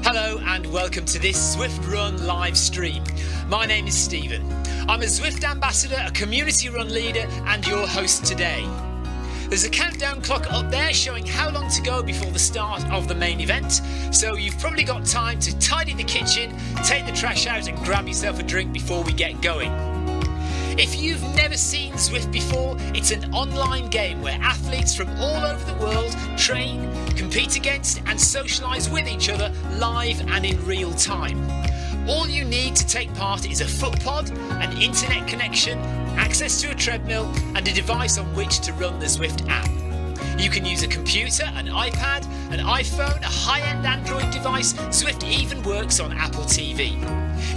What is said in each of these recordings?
Hello and welcome to this Zwift Run live stream. My name is Stephen. I'm a Zwift ambassador, a community run leader and your host today. There's a countdown clock up there showing how long to go before the start of the main event, so you've probably got time to tidy the kitchen, take the trash out and grab yourself a drink before we get going. If you've never seen Zwift before, it's an online game where athletes from all over the world train, compete against and socialise with each other live and in real time. All you need to take part is a foot pod, an internet connection, access to a treadmill and a device on which to run the Zwift app. You can use a computer, an iPad, an iPhone, a high-end Android device. Zwift even works on Apple TV.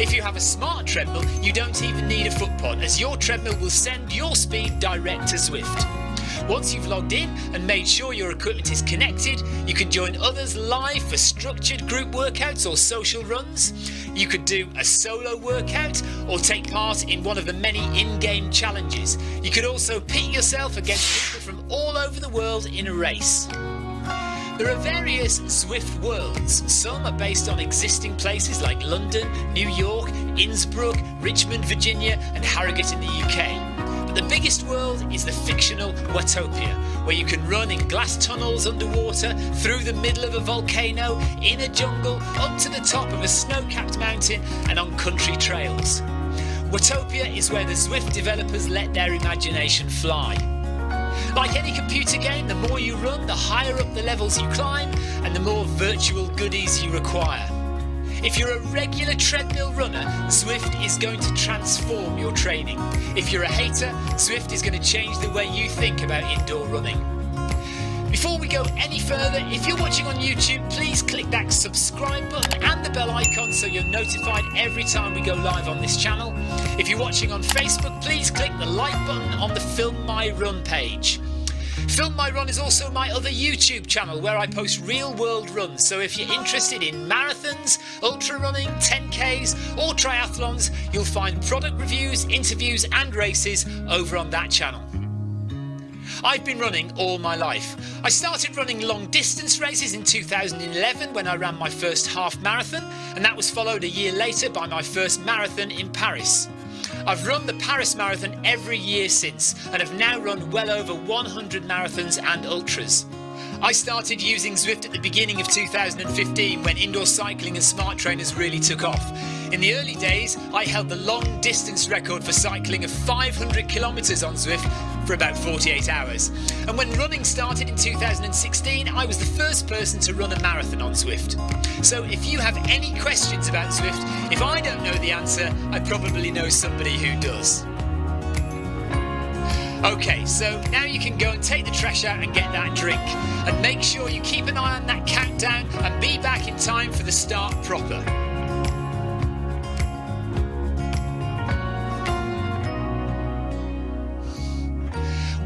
If you have a smart treadmill, you don't even need a foot pod, as your treadmill will send your speed direct to Zwift. Once you've logged in and made sure your equipment is connected, you can join others live for structured group workouts or social runs. You could do a solo workout or take part in one of the many in-game challenges. You could also pit yourself against people from all over the world in a race. There are various Zwift worlds. Some are based on existing places like London, New York, Innsbruck, Richmond, Virginia and Harrogate in the UK. But the biggest world is the fictional Watopia, where you can run in glass tunnels underwater, through the middle of a volcano, in a jungle, up to the top of a snow-capped mountain and on country trails. Watopia is where the Zwift developers let their imagination fly. Like any computer game, the more you run, the higher up the levels you climb and the more virtual goodies you require. If you're a regular treadmill runner, Zwift is going to transform your training. If you're a hater, Zwift is going to change the way you think about indoor running. Before we go any further, if you're watching on YouTube, please click that subscribe button and the bell icon so you're notified every time we go live on this channel. If you're watching on Facebook, please click the like button on the Film My Run page. Film My Run is also my other YouTube channel where I post real world runs, so if you're interested in marathons, ultra running, 10Ks or triathlons, you'll find product reviews, interviews and races over on that channel. I've been running all my life. I started running long distance races in 2011 when I ran my first half marathon, and that was followed a year later by my first marathon in Paris. I've run the Paris Marathon every year since and have now run well over 100 marathons and ultras. I started using Zwift at the beginning of 2015 when indoor cycling and smart trainers really took off. In the early days, I held the long distance record for cycling of 500 kilometres on Zwift for about 48 hours. And when running started in 2016, I was the first person to run a marathon on Zwift. So if you have any questions about Zwift, if I don't know the answer, I probably know somebody who does. Okay, so now you can go and take the trash out and get that drink. And make sure you keep an eye on that countdown and be back in time for the start proper.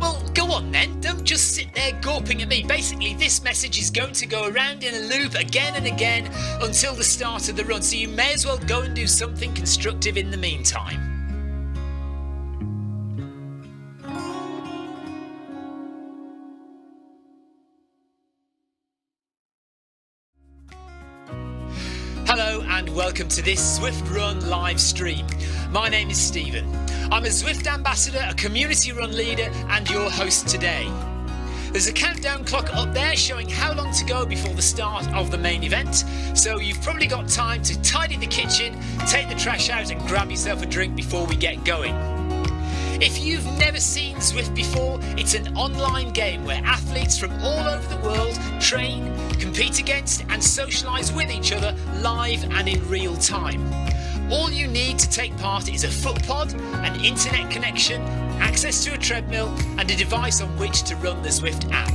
Well, go on then, don't just sit there gawping at me. Basically, this message is going to go around in a loop again and again until the start of the run, so you may as well go and do something constructive in the meantime. Hello and welcome to this Zwift Run live stream. My name is Stephen. I'm a Zwift ambassador, a community run leader and your host today. There's a countdown clock up there showing how long to go before the start of the main event, so you've probably got time to tidy the kitchen, take the trash out and grab yourself a drink before we get going. If you've never seen Zwift before, it's an online game where athletes from all over the world train, compete against and socialise with each other live and in real time. All you need to take part is a foot pod, an internet connection, access to a treadmill and a device on which to run the Zwift app.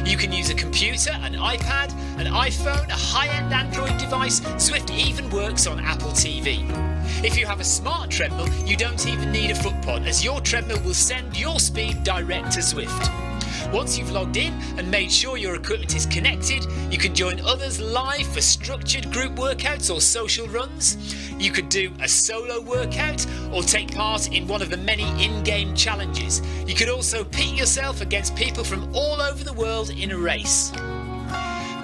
You can use a computer, an iPad, an iPhone, a high-end Android device. Zwift even works on Apple TV. If you have a smart treadmill, you don't even need a foot pod, as your treadmill will send your speed direct to Zwift. Once you've logged in and made sure your equipment is connected, you can join others live for structured group workouts or social runs. You could do a solo workout or take part in one of the many in-game challenges. You could also pit yourself against people from all over the world in a race.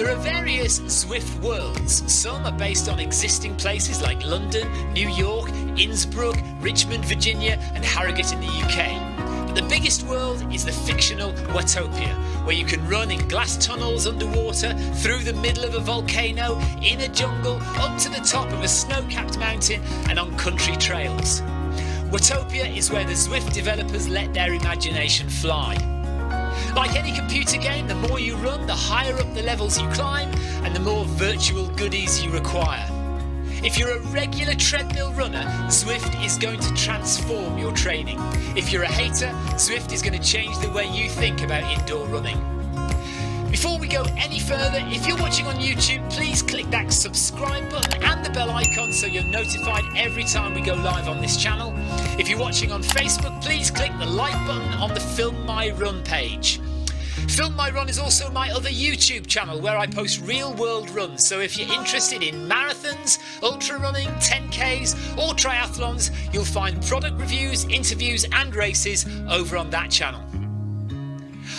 There are various Zwift worlds. Some are based on existing places like London, New York, Innsbruck, Richmond, Virginia and Harrogate in the UK. But the biggest world is the fictional Watopia, where you can run in glass tunnels underwater, through the middle of a volcano, in a jungle, up to the top of a snow-capped mountain and on country trails. Watopia is where the Zwift developers let their imagination fly. Like any computer game, the more you run, the higher up the levels you climb and the more virtual goodies you require. If you're a regular treadmill runner, Zwift is going to transform your training. If you're a hater, Zwift is going to change the way you think about indoor running. Before we go any further, if you're watching on YouTube, please click that subscribe button and the bell icon so you're notified every time we go live on this channel. If you're watching on Facebook, please click the like button on the Film My Run page. Film My Run is also my other YouTube channel where I post real world runs, so if you're interested in marathons, ultra running, 10Ks or triathlons, you'll find product reviews, interviews and races over on that channel.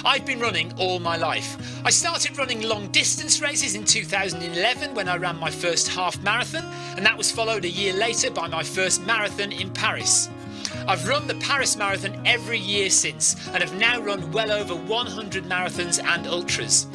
I've been running all my life. I started running long distance races in 2011 when I ran my first half marathon, and that was followed a year later by my first marathon in Paris. I've run the Paris Marathon every year since and have now run well over 100 marathons and ultras.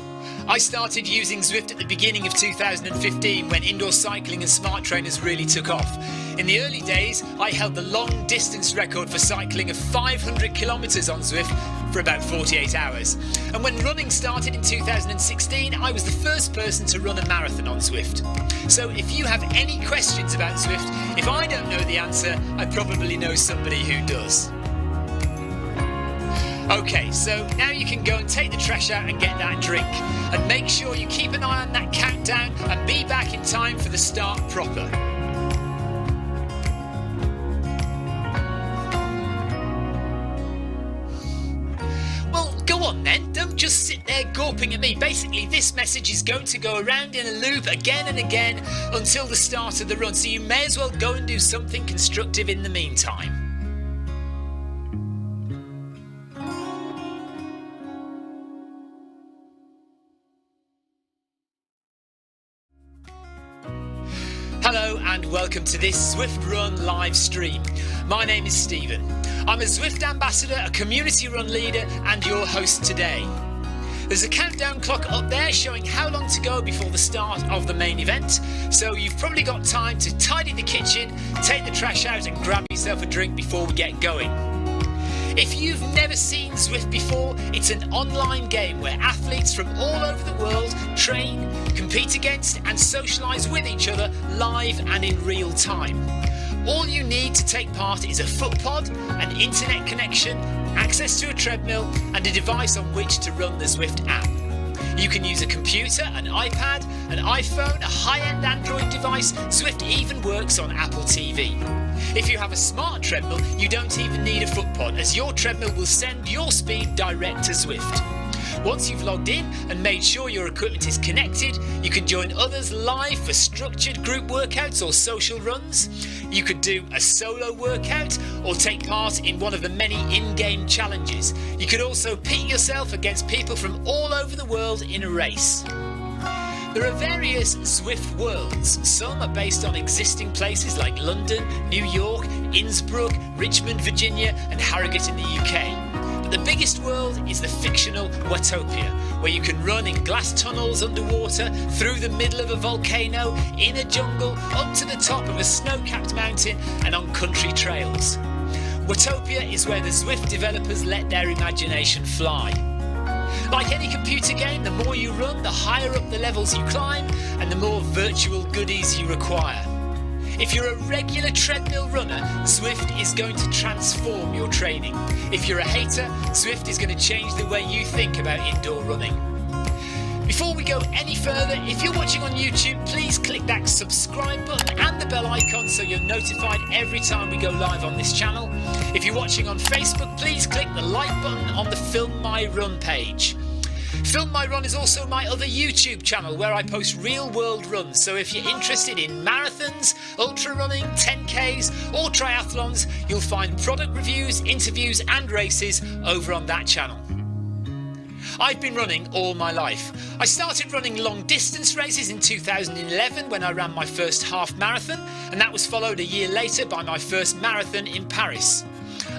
I started using Zwift at the beginning of 2015 when indoor cycling and smart trainers really took off. In the early days, I held the long distance record for cycling of 500 kilometres on Zwift for about 48 hours. And when running started in 2016, I was the first person to run a marathon on Zwift. So if you have any questions about Zwift, if I don't know the answer, I probably know somebody who does. Okay, so now you can go and take the trash out and get that drink. And make sure you keep an eye on that countdown and be back in time for the start proper. Well, go on then, don't just sit there gawping at me. Basically, this message is going to go around in a loop again and again until the start of the run, so you may as well go and do something constructive in the meantime. Hello and welcome to this Zwift Run live stream. My name is Stephen. I'm a Zwift ambassador, a community run leader and your host today. There's a countdown clock up there showing how long to go before the start of the main event, so you've probably got time to tidy the kitchen, take the trash out and grab yourself a drink before we get going. If you've never seen Zwift before, it's an online game where athletes from all over the world train, compete against and socialise with each other live and in real time. All you need to take part is a foot pod, an internet connection, access to a treadmill and a device on which to run the Zwift app. You can use a computer, an iPad, an iPhone, a high-end Android device. Zwift even works on Apple TV. If you have a smart treadmill, you don't even need a foot pod, as your treadmill will send your speed direct to Zwift. Once you've logged in and made sure your equipment is connected, you can join others live for structured group workouts or social runs. You could do a solo workout or take part in one of the many in-game challenges. You could also pit yourself against people from all over the world in a race. There are various Zwift worlds. Some are based on existing places like London, New York, Innsbruck, Richmond, Virginia and Harrogate in the UK. But the biggest world is the fictional Watopia, where you can run in glass tunnels underwater, through the middle of a volcano, in a jungle, up to the top of a snow-capped mountain and on country trails. Watopia is where the Zwift developers let their imagination fly. Like any computer game, the more you run, the higher up the levels you climb and the more virtual goodies you require. If you're a regular treadmill runner, Zwift is going to transform your training. If you're a hater, Zwift is going to change the way you think about indoor running. Before we go any further, if you're watching on YouTube, please click that subscribe button and the bell icon so you're notified every time we go live on this channel. If you're watching on Facebook, please click the like button on the Film My Run page. Film My Run is also my other YouTube channel where I post real world runs, so if you're interested in marathons, ultra running, 10Ks or triathlons, you'll find product reviews, interviews and races over on that channel. I've been running all my life. I started running long distance races in 2011 when I ran my first half marathon, and that was followed a year later by my first marathon in Paris.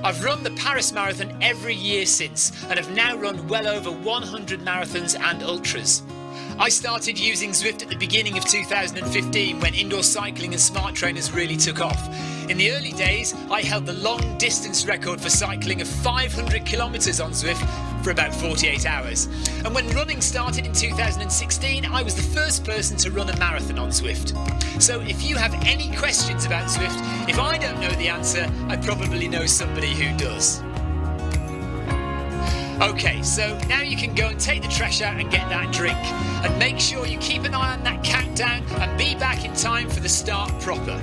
I've run the Paris Marathon every year since and have now run well over 100 marathons and ultras. I started using Zwift at the beginning of 2015 when indoor cycling and smart trainers really took off. In the early days, I held the long distance record for cycling of 500 kilometres on Zwift for about 48 hours. And when running started in 2016, I was the first person to run a marathon on Zwift. So if you have any questions about Zwift, if I don't know the answer, I probably know somebody who does. Okay, so now you can go and take the trash out and get that drink. And make sure you keep an eye on that countdown and be back in time for the start proper.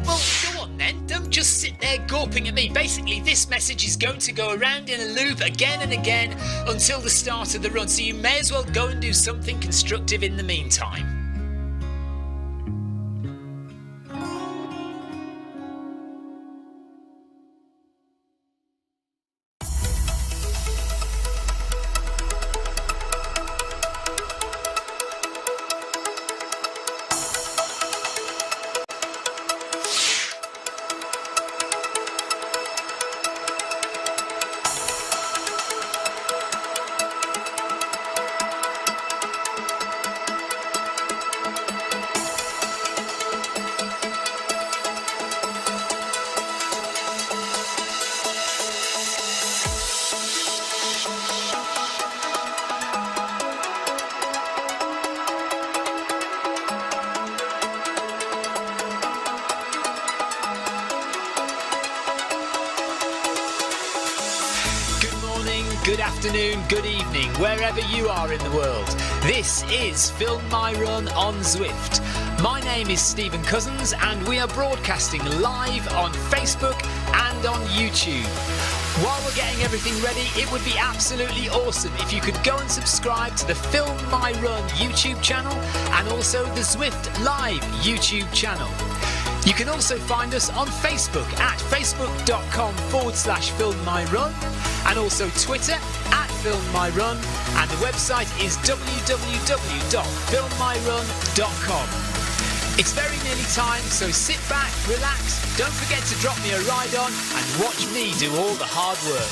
Well, go on then, don't just sit there gawping at me. Basically, this message is going to go around in a loop again and again until the start of the run, so you may as well go and do something constructive in the meantime. Good afternoon, good evening, wherever you are in the world. This is Film My Run on Zwift. My name is Stephen Cousins and we are broadcasting live on Facebook and on YouTube. While we're getting everything ready, it would be absolutely awesome if you could go and subscribe to the Film My Run YouTube channel and also the Zwift Live YouTube channel. You can also find us on Facebook at facebook.com/filmmyrun and also Twitter at filmmyrun, and the website is www.filmmyrun.com. It's very nearly time, so sit back, relax, don't forget to drop me a ride on and watch me do all the hard work.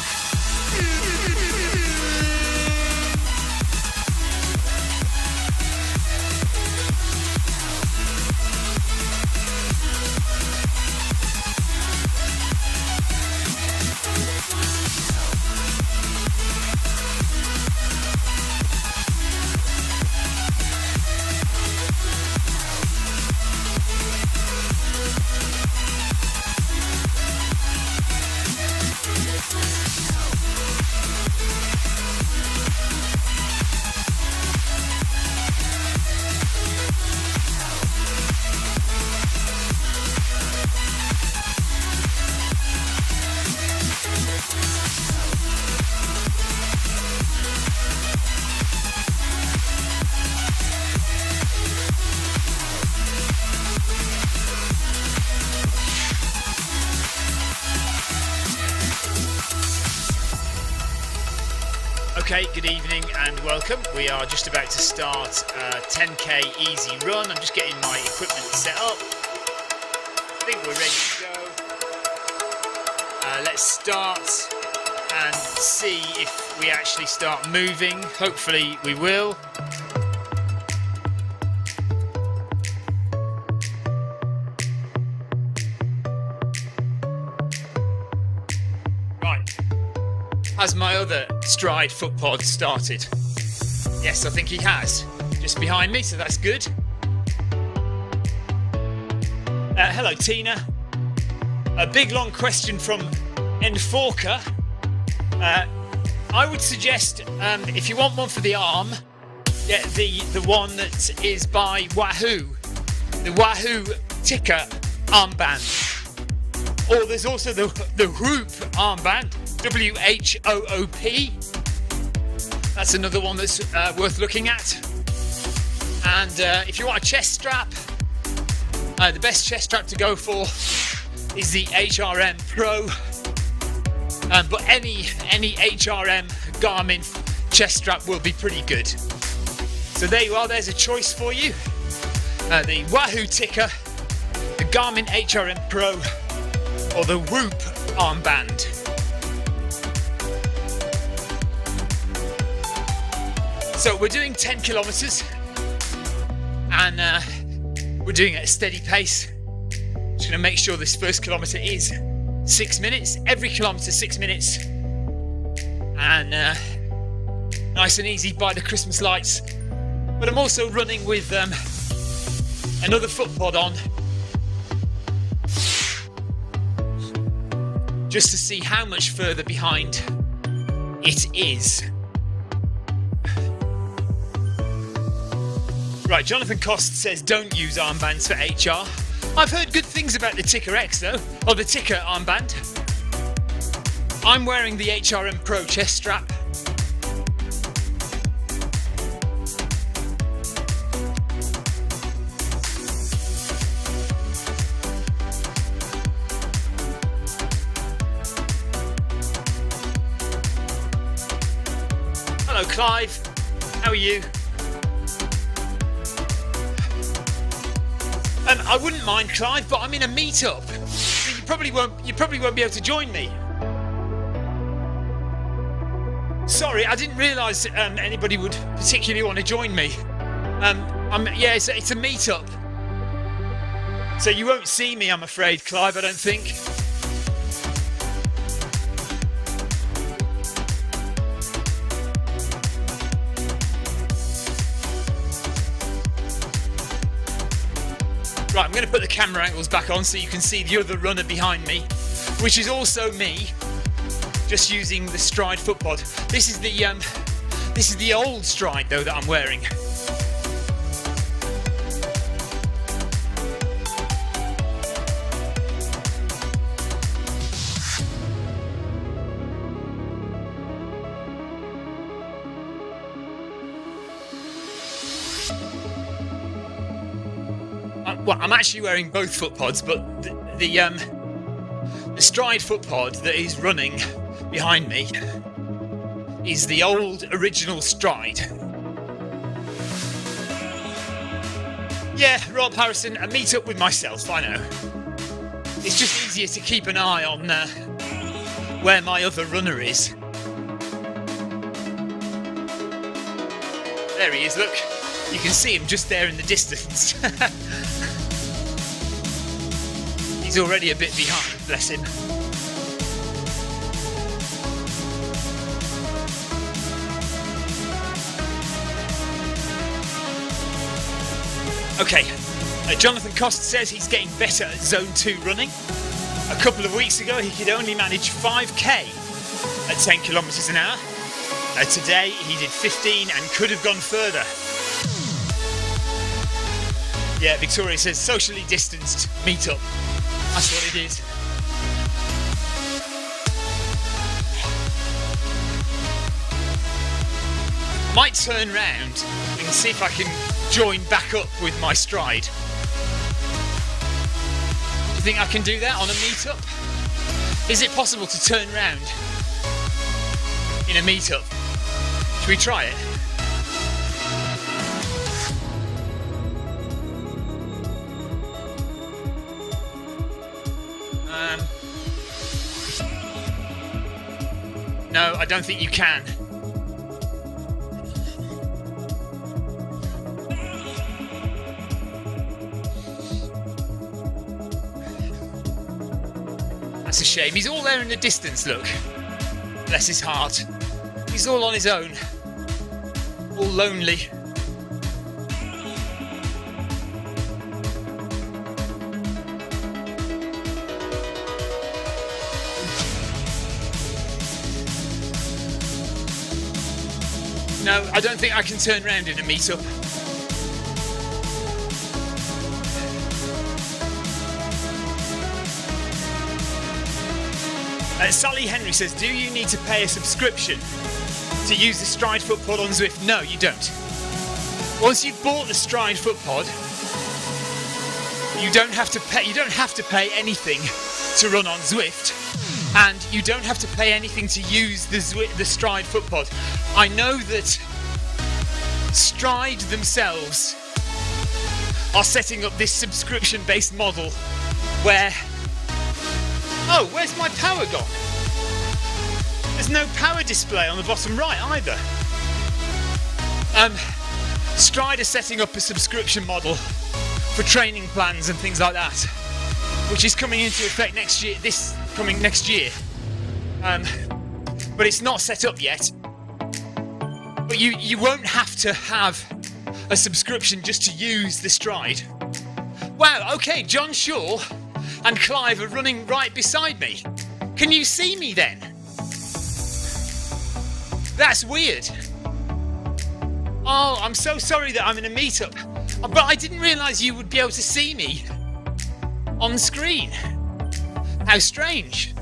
Okay, good evening and welcome. We are just about to start a 10k easy run. I'm just getting my equipment set up. I think we're ready to go. Let's start and see if we actually start moving. Hopefully we will. Has my other Stride footpod started? Yes, I think he has. Just behind me, so that's good. Hello, Tina. A big long question from Enforker. I would suggest, if you want one for the arm, get the one that is by Wahoo. The Wahoo Ticker armband. Or there's also the Whoop armband. WHOOP. That's another one that's worth looking at. And if you want a chest strap, the best chest strap to go for is the HRM Pro, but any HRM Garmin chest strap will be pretty good. So there you are, there's a choice for you. The Wahoo Ticker, the Garmin HRM Pro, or the Whoop armband. So we're doing 10 kilometers and we're doing it at a steady pace. Just going to make sure this first kilometer is 6 minutes, every kilometer 6 minutes, and nice and easy by the Christmas lights. But I'm also running with another foot pod on, just to see how much further behind it is. Right, Jonathan Cost says don't use armbands for HR. I've heard good things about the Ticker X though, or the Ticker armband. I'm wearing the HRM Pro chest strap. Hello Clive, how are you? I wouldn't mind, Clive, but I'm in a meet-up, so you probably won't be able to join me. Sorry, I didn't realise anybody would particularly want to join me. Yeah, it's a meet-up, so you won't see me, I'm afraid, Clive. I don't think. Right, I'm going to put the camera angles back on so you can see the other runner behind me, which is also me, just using the Stride footpod. This is the old Stride though that I'm wearing. Well, I'm actually wearing both foot pods, but the Stride foot pod that is running behind me is the old original Stride. Yeah, Rob Harrison, a meet up with myself, I know. It's just easier to keep an eye on where my other runner is. There he is, look. You can see him just there in the distance. He's already a bit behind, bless him. Okay, Jonathan Cost says he's getting better at Zone 2 running. A couple of weeks ago he could only manage 5k at 10 kilometers an hour. Today he did 15 and could have gone further. Yeah, Victoria says socially distanced meet-up. That's what it is. Might turn round and see if I can join back up with my Stride. Do you think I can do that on a meet-up? Is it possible to turn round in a meet-up? Should we try it? No, I don't think you can. That's a shame. He's all there in the distance, look. Bless his heart. He's all on his own. All lonely. No, I don't think I can turn round in a meet-up. Sally Henry says, do you need to pay a subscription to use the Stride foot pod on Zwift? No, you don't. Once you've bought the Stride foot pod, you don't have to pay anything to run on Zwift, and you don't have to pay anything to use the Stride footpod. I know that Stride themselves are setting up this subscription-based model where... Oh, where's my power gone? There's no power display on the bottom right either. Stride are setting up a subscription model for training plans and things like that, which is coming into effect next year. Next year. But it's not set up yet. But you won't have to have a subscription just to use the Stride. Wow, okay, John Shaw and Clive are running right beside me. Can you see me then? That's weird. Oh, I'm so sorry that I'm in a meetup. But I didn't realise you would be able to see me on screen. How strange.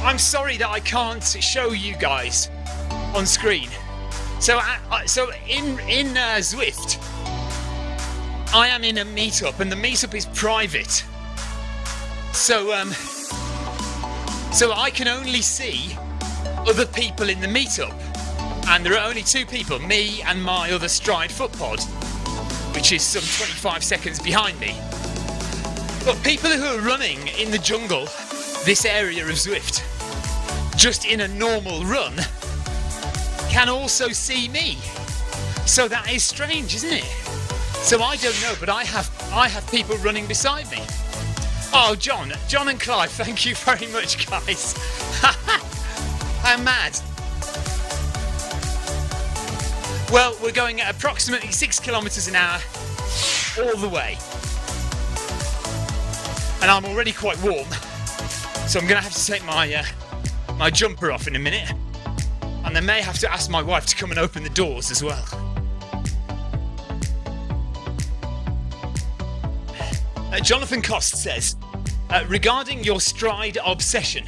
I'm sorry that I can't show you guys on screen. So in Zwift, I am in a meetup, and the meetup is private. So I can only see other people in the meetup, and there are only two people, me and my other Stride footpod, which is some 25 seconds behind me. But people who are running in the jungle, this area of Zwift, just in a normal run, can also see me. So that is strange, isn't it? So I don't know, but I have people running beside me. Oh, John and Clive, thank you very much, guys. How mad. Well, we're going at approximately 6 kilometers an hour all the way. And I'm already quite warm, so I'm going to have to take my jumper off in a minute. And I may have to ask my wife to come and open the doors as well. Jonathan Cost says, regarding your Stride obsession,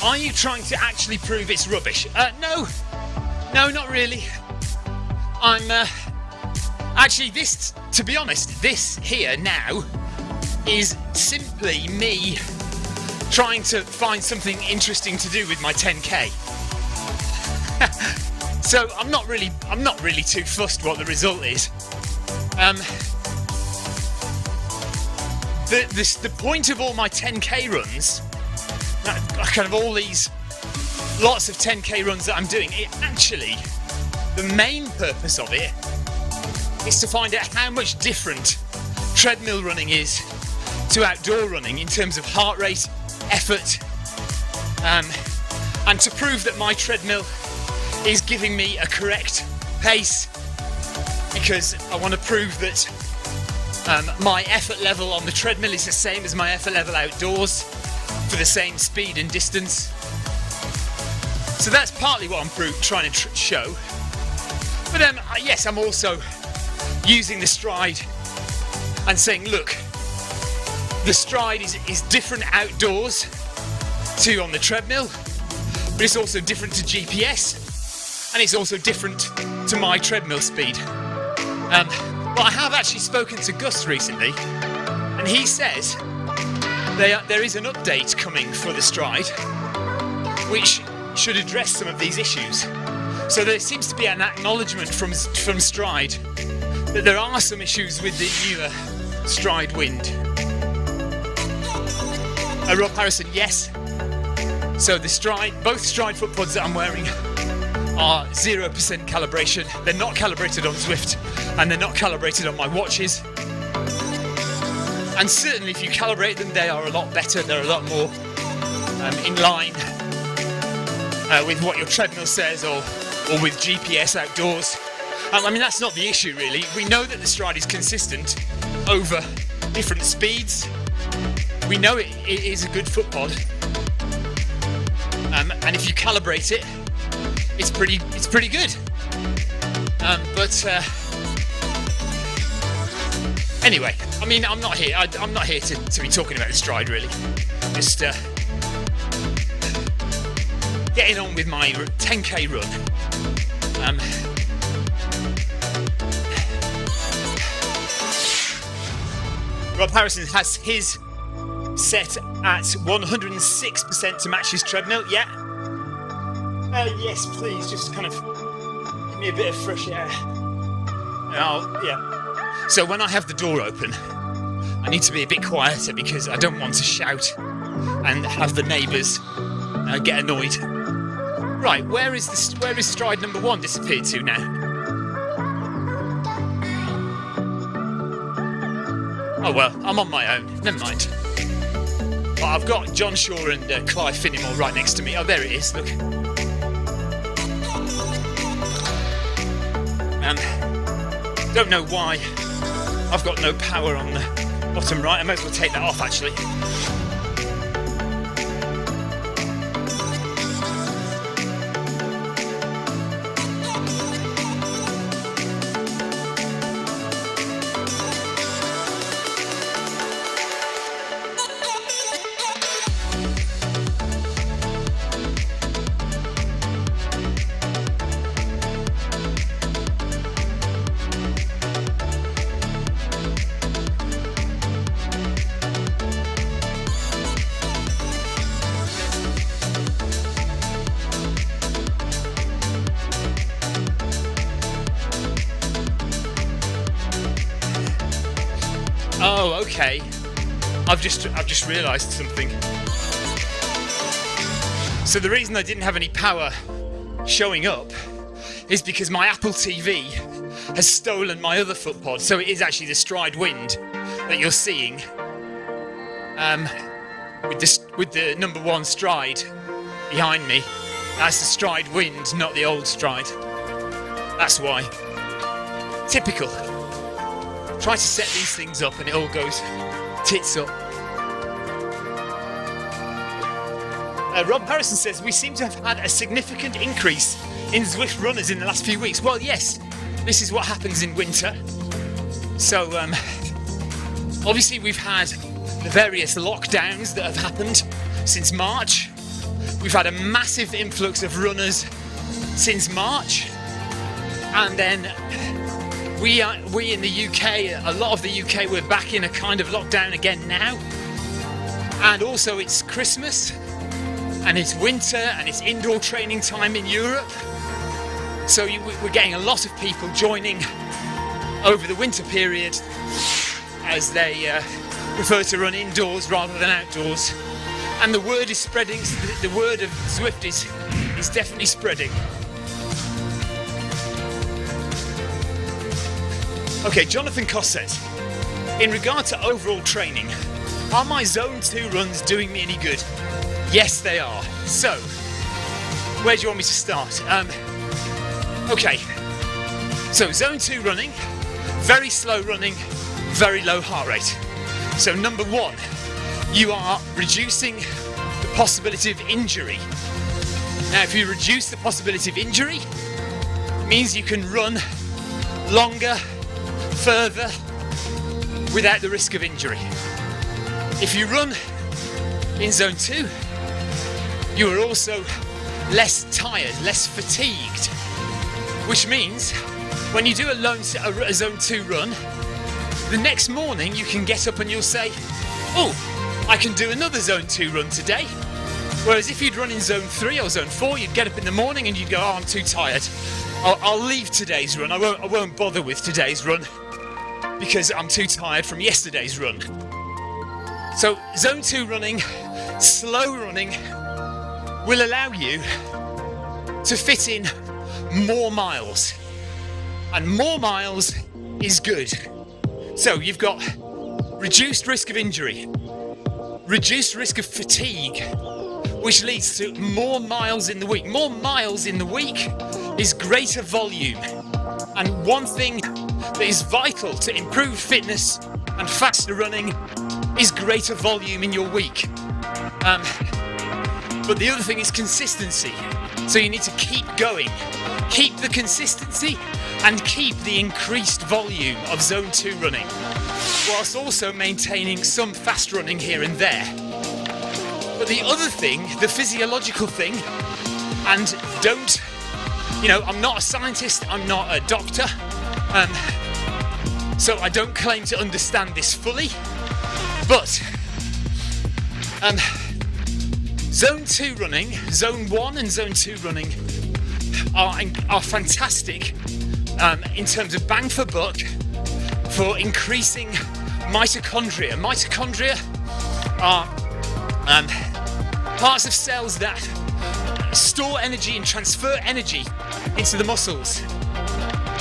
are you trying to actually prove it's rubbish? No, not really. I'm actually, this, to be honest, this here now is simply me trying to find something interesting to do with my 10k. So I'm not really too fussed what the result is. The point of all my 10k runs, kind of all these lots of 10k runs that I'm doing, it actually, the main purpose of it is to find out how much different treadmill running is to outdoor running in terms of heart rate, effort, and to prove that my treadmill is giving me a correct pace, because I want to prove that my effort level on the treadmill is the same as my effort level outdoors for the same speed and distance. So that's partly what I'm trying to show. But yes, I'm also using the Stride and saying, look, the Stride is different outdoors to on the treadmill, but it's also different to GPS, and it's also different to my treadmill speed. Well, I have actually spoken to Gus recently, and he says there is an update coming for the Stride, which should address some of these issues. So there seems to be an acknowledgement from Stride that there are some issues with the newer Stride Wind. Rob Harrison, yes. So both Stride footpods that I'm wearing are 0% calibration. They're not calibrated on Zwift, and they're not calibrated on my watches. And certainly if you calibrate them, they are a lot better. They're a lot more in line with what your treadmill says, or with GPS outdoors. I mean, that's not the issue really. We know that the Stride is consistent over different speeds. We know it is a good footpod. And if you calibrate it, it's pretty good. Anyway, I mean, I'm not here to be talking about the Stride really. Just getting on with my 10k run. Rob Harrison has his set at 106% to match his treadmill. Yeah. Yes, please, just kind of give me a bit of fresh air. Yeah. So when I have the door open, I need to be a bit quieter because I don't want to shout and have the neighbours get annoyed. Right, where is stride number 1 disappeared to now? Oh well, I'm on my own. Never mind. But I've got John Shaw and Clive Finnimore right next to me. Oh, there it is. Look. Don't know why I've got no power on the bottom right. I might as well take that off actually. Oh, okay. I've just realised something. So the reason I didn't have any power showing up is because my Apple TV has stolen my other footpod. So it is actually the Stride Wind that you're seeing with the number 1 Stride behind me. That's the Stride Wind, not the old Stride. That's why. Typical. Try to set these things up and it all goes tits up. Rob Harrison says, we seem to have had a significant increase in Zwift runners in the last few weeks. Well, yes, this is what happens in winter. So, obviously we've had the various lockdowns that have happened since March. We've had a massive influx of runners since March. And then we in the UK, a lot of the UK, we're back in a kind of lockdown again now. And also it's Christmas and it's winter and it's indoor training time in Europe. So we're getting a lot of people joining over the winter period as they prefer to run indoors rather than outdoors. And the word is spreading, the word of Zwift is definitely spreading. Okay, Jonathan Koss says, in regard to overall training, are my Zone 2 runs doing me any good? Yes, they are. So, where do you want me to start? Okay, so Zone 2 running, very slow running, very low heart rate. So number 1, you are reducing the possibility of injury. Now, if you reduce the possibility of injury, it means you can run longer, further, without the risk of injury. If you run in Zone 2, you are also less tired, less fatigued, which means when you do a Zone 2 run, the next morning you can get up and you'll say, oh, I can do another Zone 2 run today. Whereas if you'd run in Zone 3 or Zone 4, you'd get up in the morning and you'd go, oh, I'm too tired. I'll leave today's run. I won't bother with today's run because I'm too tired from yesterday's run. So Zone 2 running, slow running, will allow you to fit in more miles. And more miles is good. So you've got reduced risk of injury, reduced risk of fatigue, which leads to more miles in the week. More miles in the week is greater volume. And one thing that is vital to improve fitness and faster running is greater volume in your week. But the other thing is consistency. So you need to keep going. Keep the consistency and keep the increased volume of Zone 2 running, whilst also maintaining some fast running here and there. But the other thing, the physiological thing, and I'm not a scientist, I'm not a doctor, so I don't claim to understand this fully, But Zone 2 running, Zone 1 and Zone 2 running are fantastic in terms of bang for buck for increasing mitochondria. Mitochondria are parts of cells that store energy and transfer energy into the muscles.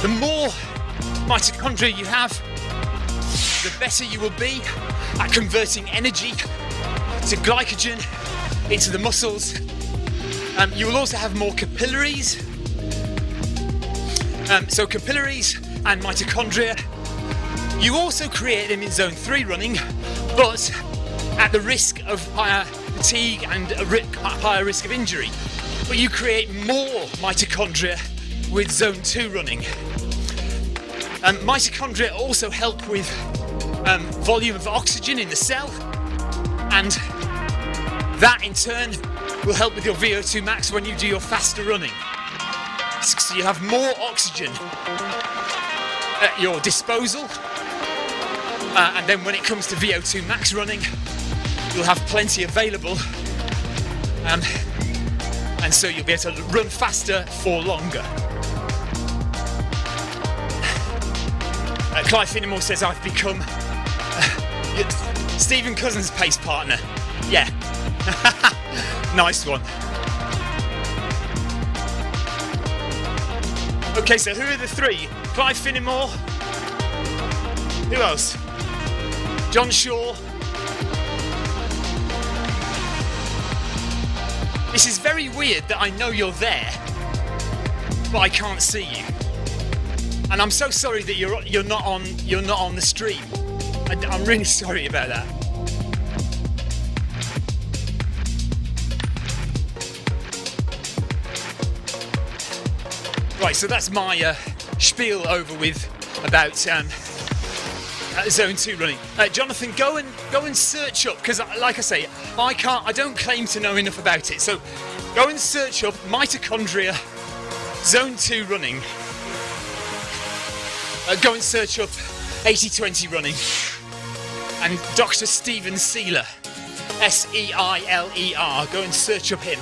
The more mitochondria you have, the better you will be at converting energy to glycogen into the muscles. You will also have more capillaries. So capillaries and mitochondria. You also create them in Zone 3 running, but at the risk of higher fatigue and a higher risk of injury. But you create more mitochondria with Zone 2 running. Mitochondria also help with volume of oxygen in the cell, and that in turn will help with your VO2 max when you do your faster running. So you have more oxygen at your disposal, and then when it comes to VO2 max running, you'll have plenty available, and so you'll be able to run faster for longer. Clive Finnemore says I've become Stephen Cousins' pace partner. Yeah. Nice one. Okay, so who are the three? Clive Finnemore. Who else? John Shaw. This is very weird that I know you're there, but I can't see you. And I'm so sorry that you're not on the stream. I'm really sorry about that. Right, so that's my spiel over with about Zone 2 running. Jonathan, go and search up, because like I say, I don't claim to know enough about it. So go and search up mitochondria Zone 2 running. Go and search up 80-20 running and Dr. Stephen Seiler, Seiler. Go and search up him.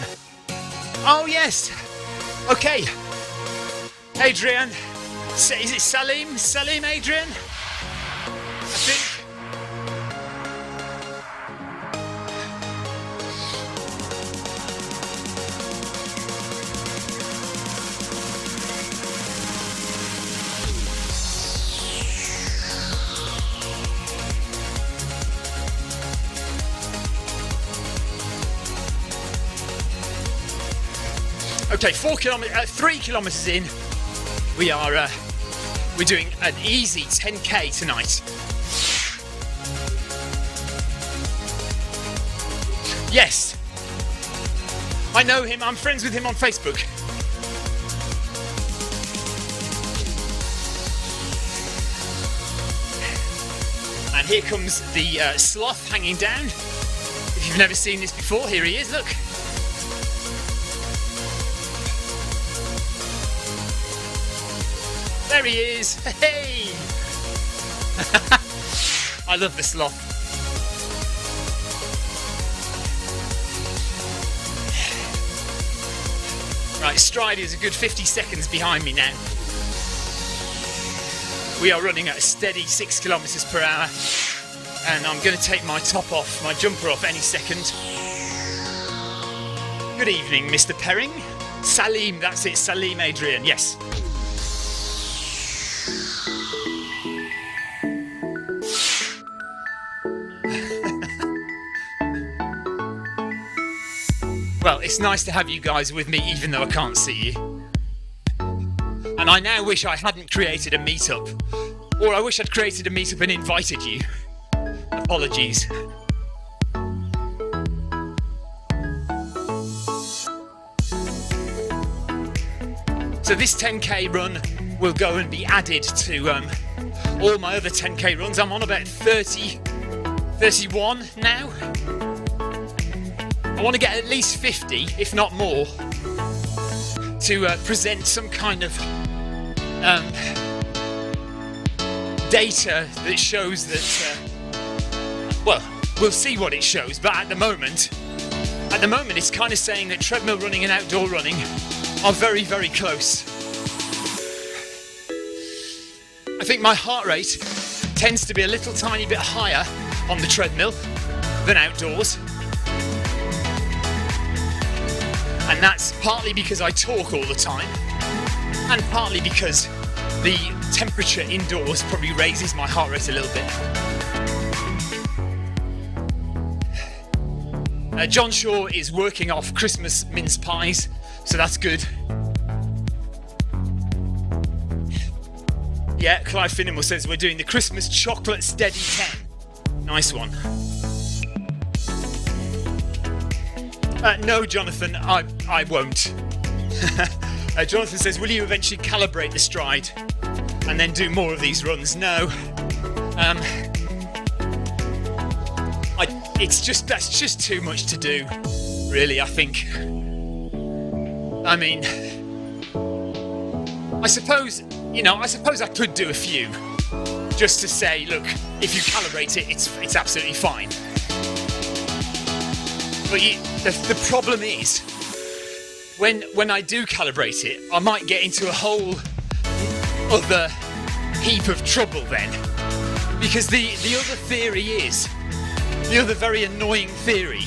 Oh yes. Okay. Adrian. Is it Salim? Salim Adrian? I think. Okay, 3 kilometers in, we're doing an easy 10k tonight. Yes, I know him. I'm friends with him on Facebook. And here comes the sloth hanging down. If you've never seen this before, here he is. Look. There he is! Hey! I love the sloth. Right, Stride is a good 50 seconds behind me now. We are running at a steady 6 kilometers per hour, and I'm going to take my top off, my jumper off any second. Good evening, Mr. Perring. Salim, that's it, Salim Adrian, yes. Well, it's nice to have you guys with me, even though I can't see you. And I now wish I hadn't created a meetup. Or I wish I'd created a meetup and invited you. Apologies. So this 10k run will go and be added to all my other 10k runs. I'm on about 31 now. I want to get at least 50, if not more, to present some kind of data that shows that, well, we'll see what it shows, but at the moment it's kind of saying that treadmill running and outdoor running are very, very close. I think my heart rate tends to be a little tiny bit higher on the treadmill than outdoors. And that's partly because I talk all the time, and partly because the temperature indoors probably raises my heart rate a little bit. John Shaw is working off Christmas mince pies, so that's good. Yeah, Clive Finnemore says we're doing the Christmas chocolate steady 10. Nice one. No, Jonathan, I won't. Jonathan says, will you eventually calibrate the stride and then do more of these runs? No. That's just too much to do, really, I think. I mean, I suppose I could do a few, just to say, look, if you calibrate it, it's absolutely fine. But the problem is, when I do calibrate it, I might get into a whole other heap of trouble then. Because the other theory is, the other very annoying theory,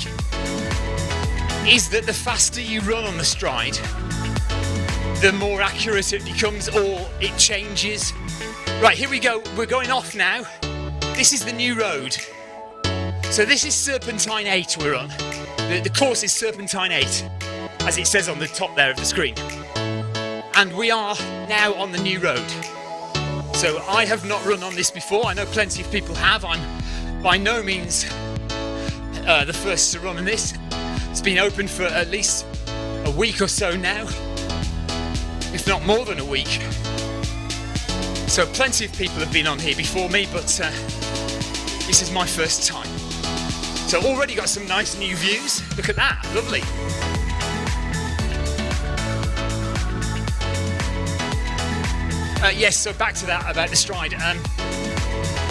is that the faster you run on the stride, the more accurate it becomes, or it changes. Right, here we go. We're going off now. This is the new road. So this is Serpentine 8 we're on. The course is Serpentine 8, as it says on the top there of the screen. And we are now on the new road. So I have not run on this before. I know plenty of people have. I'm by no means the first to run on this. It's been open for at least a week or so now, if not more than a week. So plenty of people have been on here before me, but this is my first time. So already got some nice new views. Look at that, lovely. Yes, so back to that about the stride.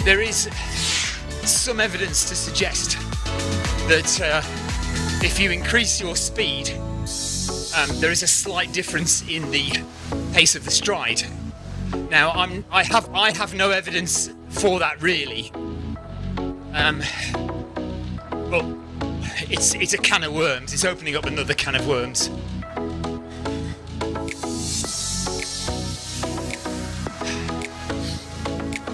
There is some evidence to suggest that if you increase your speed, there is a slight difference in the pace of the stride. Now, I have no evidence for that really, but it's a can of worms. It's opening up another can of worms.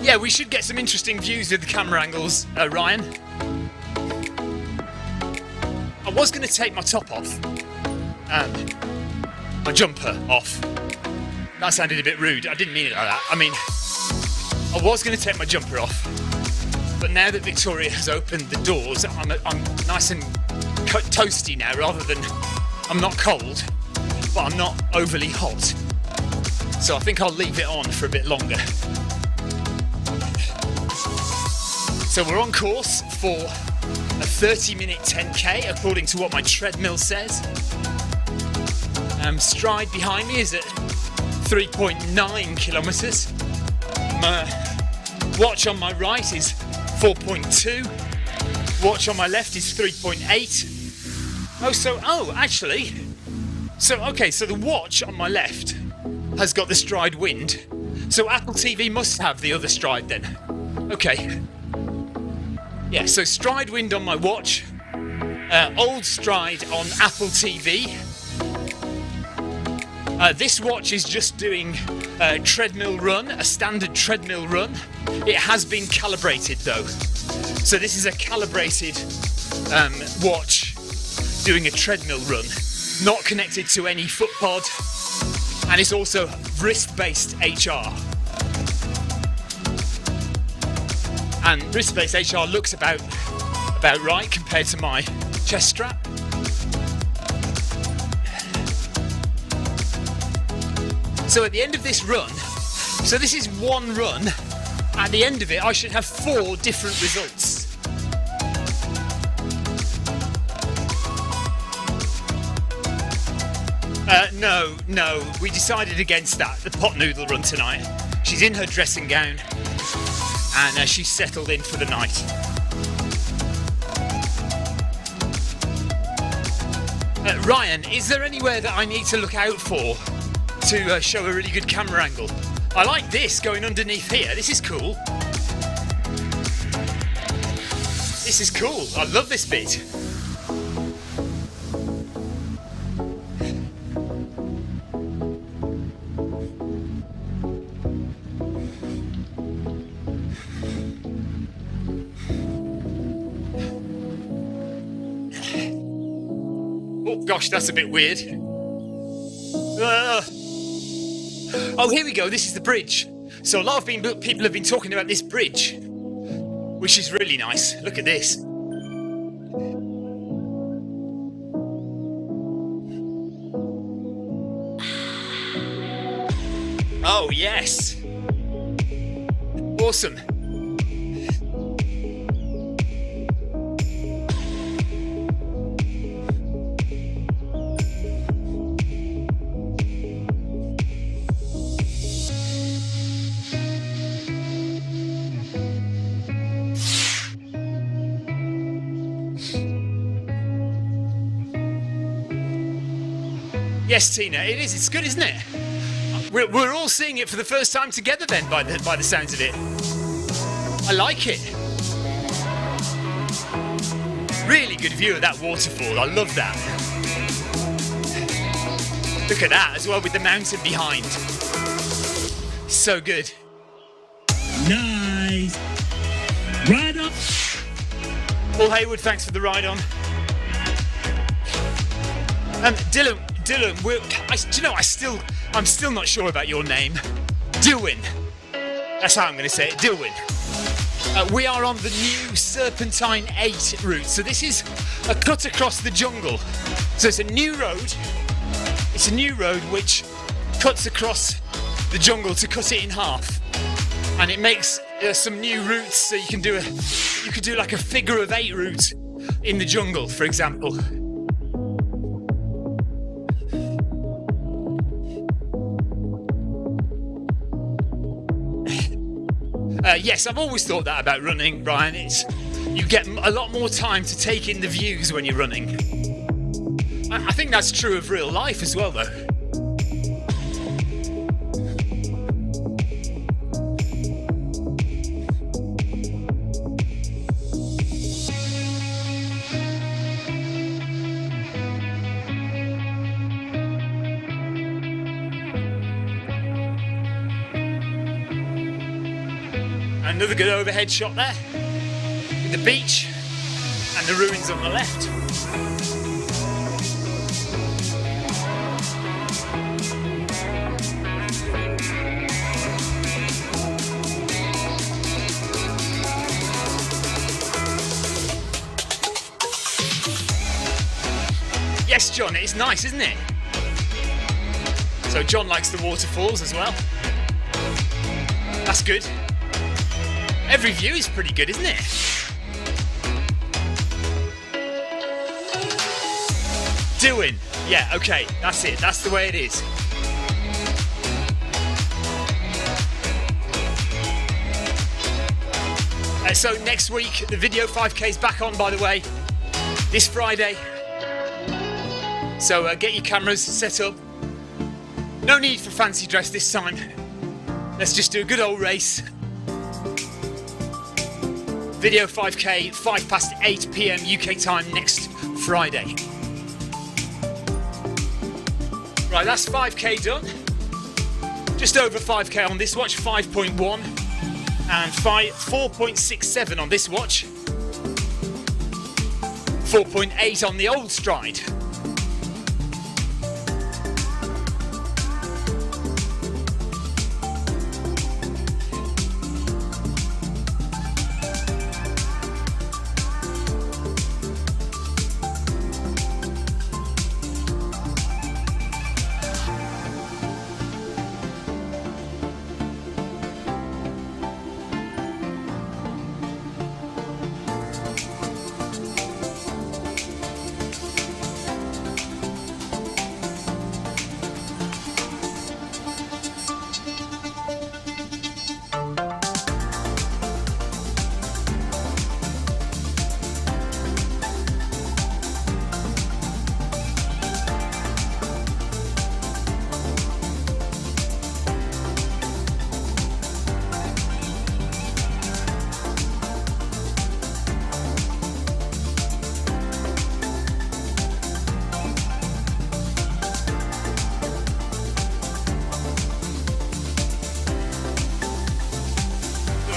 Yeah, we should get some interesting views with the camera angles, Ryan. I was going to take my top off, my jumper off. That sounded a bit rude. I didn't mean it like that. I mean, I was going to take my jumper off, but now that Victoria has opened the doors, I'm nice and toasty now, rather than I'm not cold, but I'm not overly hot. So I think I'll leave it on for a bit longer. So we're on course for a 30-minute 10k, according to what my treadmill says. Stride behind me is at 3.9 kilometers. My watch on my right is 4.2. Watch on my left is 3.8. So the watch on my left has got the stride wind. So Apple TV must have the other stride then. Okay. Yeah, so stride wind on my watch, old stride on Apple TV. This watch is just doing a treadmill run, a standard treadmill run. It has been calibrated though. So this is a calibrated watch doing a treadmill run, not connected to any foot pod, and it's also wrist-based HR. And wrist-based HR looks about right compared to my chest strap. So at the end of this run, so this is one run, at the end of it I should have 4 different results. No, we decided against that, the pot noodle run tonight. She's in her dressing gown, and she's settled in for the night. Ryan, is there anywhere that I need to look out for to show a really good camera angle? I like this going underneath here. This is cool. This is cool. I love this bit. Oh gosh, that's a bit weird. Oh, here we go. This is the bridge. So a lot of people have been talking about this bridge, which is really nice. Look at this. Oh, yes. Awesome. Yes, Tina, it is. It's good, isn't it? We're all seeing it for the first time together then, by the sounds of it. I like it. Really good view of that waterfall. I love that. Look at that as well with the mountain behind. So good. Nice. Ride up. Paul Haywood, thanks for the ride on. Dylan, do you know, I'm still not sure about your name. Dilwyn. That's how I'm going to say it, Dilwyn. We are on the new Serpentine 8 route. So this is a cut across the jungle. So it's a new road. It's a new road which cuts across the jungle to cut it in half. And it makes some new routes. So you could do like a figure of 8 route in the jungle, for example. Yes, I've always thought that about running, Brian. You get a lot more time to take in the views when you're running. I think that's true of real life as well, though. Another good overhead shot there, with the beach and the ruins on the left. Yes, John, it's nice, isn't it? So John likes the waterfalls as well. That's good. Every view is pretty good, isn't it? Doing. Yeah, okay, that's it. That's the way it is. So next week, the video 5K is back on, by the way, this Friday. So get your cameras set up. No need for fancy dress this time. Let's just do a good old race. Video 5K, 8 PM UK time next Friday. Right, that's 5K done. Just over 5K on this watch, 5.1. And 4.67 on this watch. 4.8 on the old Stride.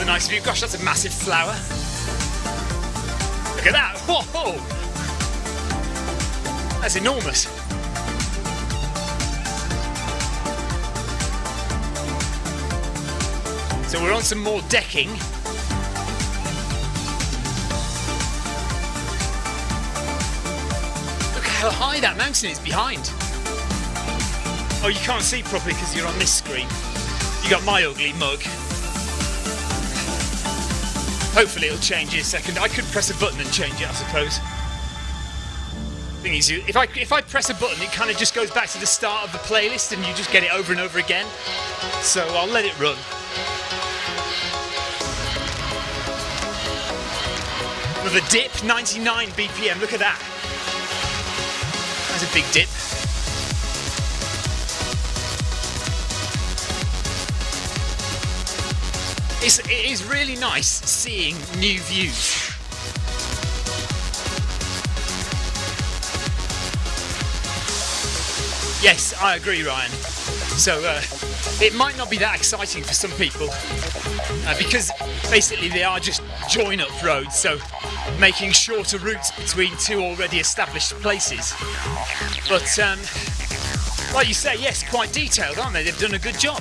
nice view. Gosh, that's a massive flower. Look at that. Whoa! That's enormous. So we're on some more decking. Look how high that mountain is behind. Oh, you can't see properly because you're on this screen. You got my ugly mug. Hopefully it'll change in a second. I could press a button and change it, I suppose. Thing is, if I press a button, it kind of just goes back to the start of the playlist and you just get it over and over again. So I'll let it run. With a dip, 99 BPM. Look at that. That's a big dip. It is really nice seeing new views. Yes, I agree, Ryan. So it might not be that exciting for some people because basically they are just join-up roads, so making shorter routes between two already established places. But like you say, yes, quite detailed, aren't they? They've done a good job.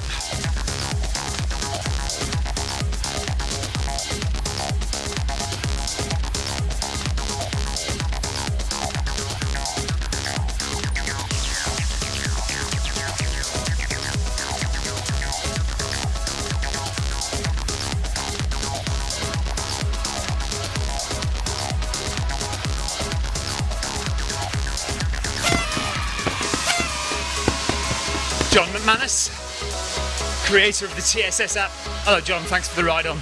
John McManus, creator of the TSS app. Hello John, thanks for the ride on.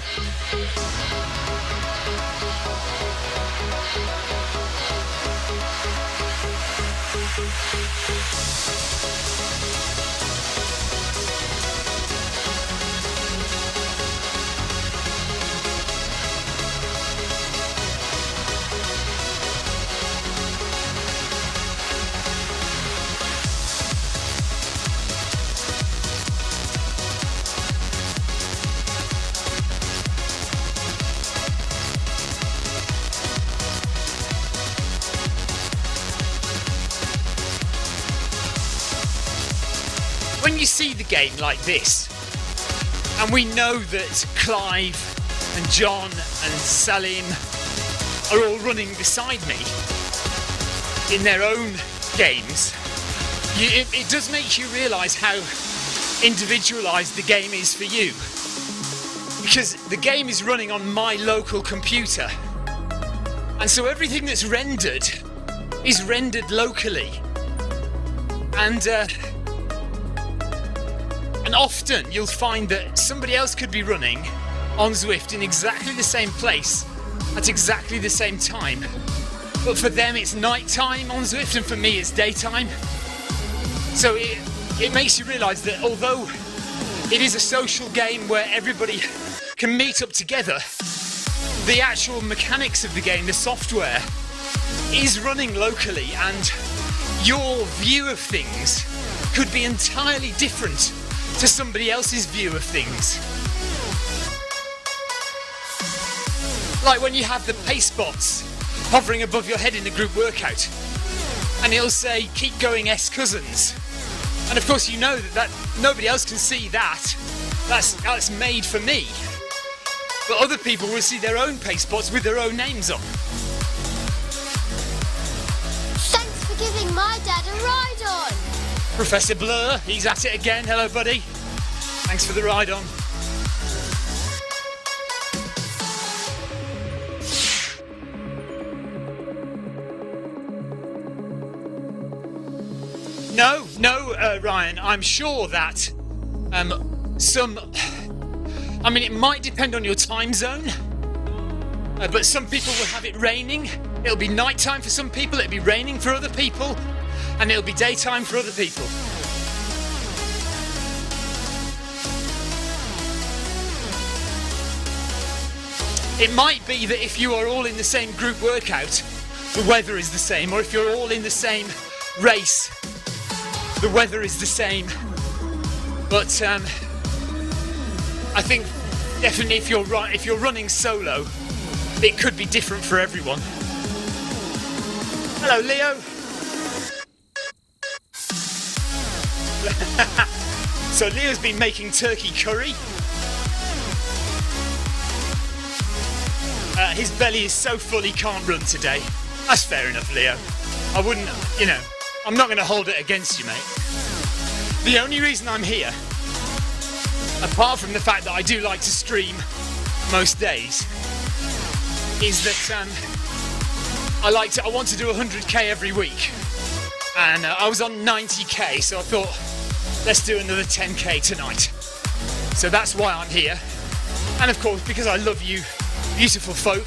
When you see the game like this, and we know that Clive and John and Salim are all running beside me in their own games, it does make you realise how individualised the game is for you. Because the game is running on my local computer, and so everything that's rendered is rendered locally. And often you'll find that somebody else could be running on Zwift in exactly the same place at exactly the same time. But for them it's night time on Zwift and for me it's daytime. So it makes you realise that although it is a social game where everybody can meet up together, the actual mechanics of the game, the software, is running locally, and your view of things could be entirely different to somebody else's view of things. Like when you have the pace bots hovering above your head in a group workout, and it'll say, keep going S cousins. And of course you know that nobody else can see that. That's made for me. But other people will see their own pace bots with their own names on. Thanks for giving my dad a ride on. Professor Blur, he's at it again. Hello, buddy. Thanks for the ride on. No, Ryan, I'm sure that it might depend on your time zone, but some people will have it raining. It'll be nighttime for some people, it'll be raining for other people, and it'll be daytime for other people. It might be that if you are all in the same group workout, the weather is the same, or if you're all in the same race, the weather is the same. But I think definitely if you're running solo, it could be different for everyone. Hello, Leo. So Leo's been making turkey curry. His belly is so full he can't run today. That's fair enough, Leo. I wouldn't, I'm not going to hold it against you, mate. The only reason I'm here, apart from the fact that I do like to stream most days, is that I want to do 100k every week. And I was on 90k, so I thought, let's do another 10k tonight. So that's why I'm here. And of course, because I love you beautiful folk,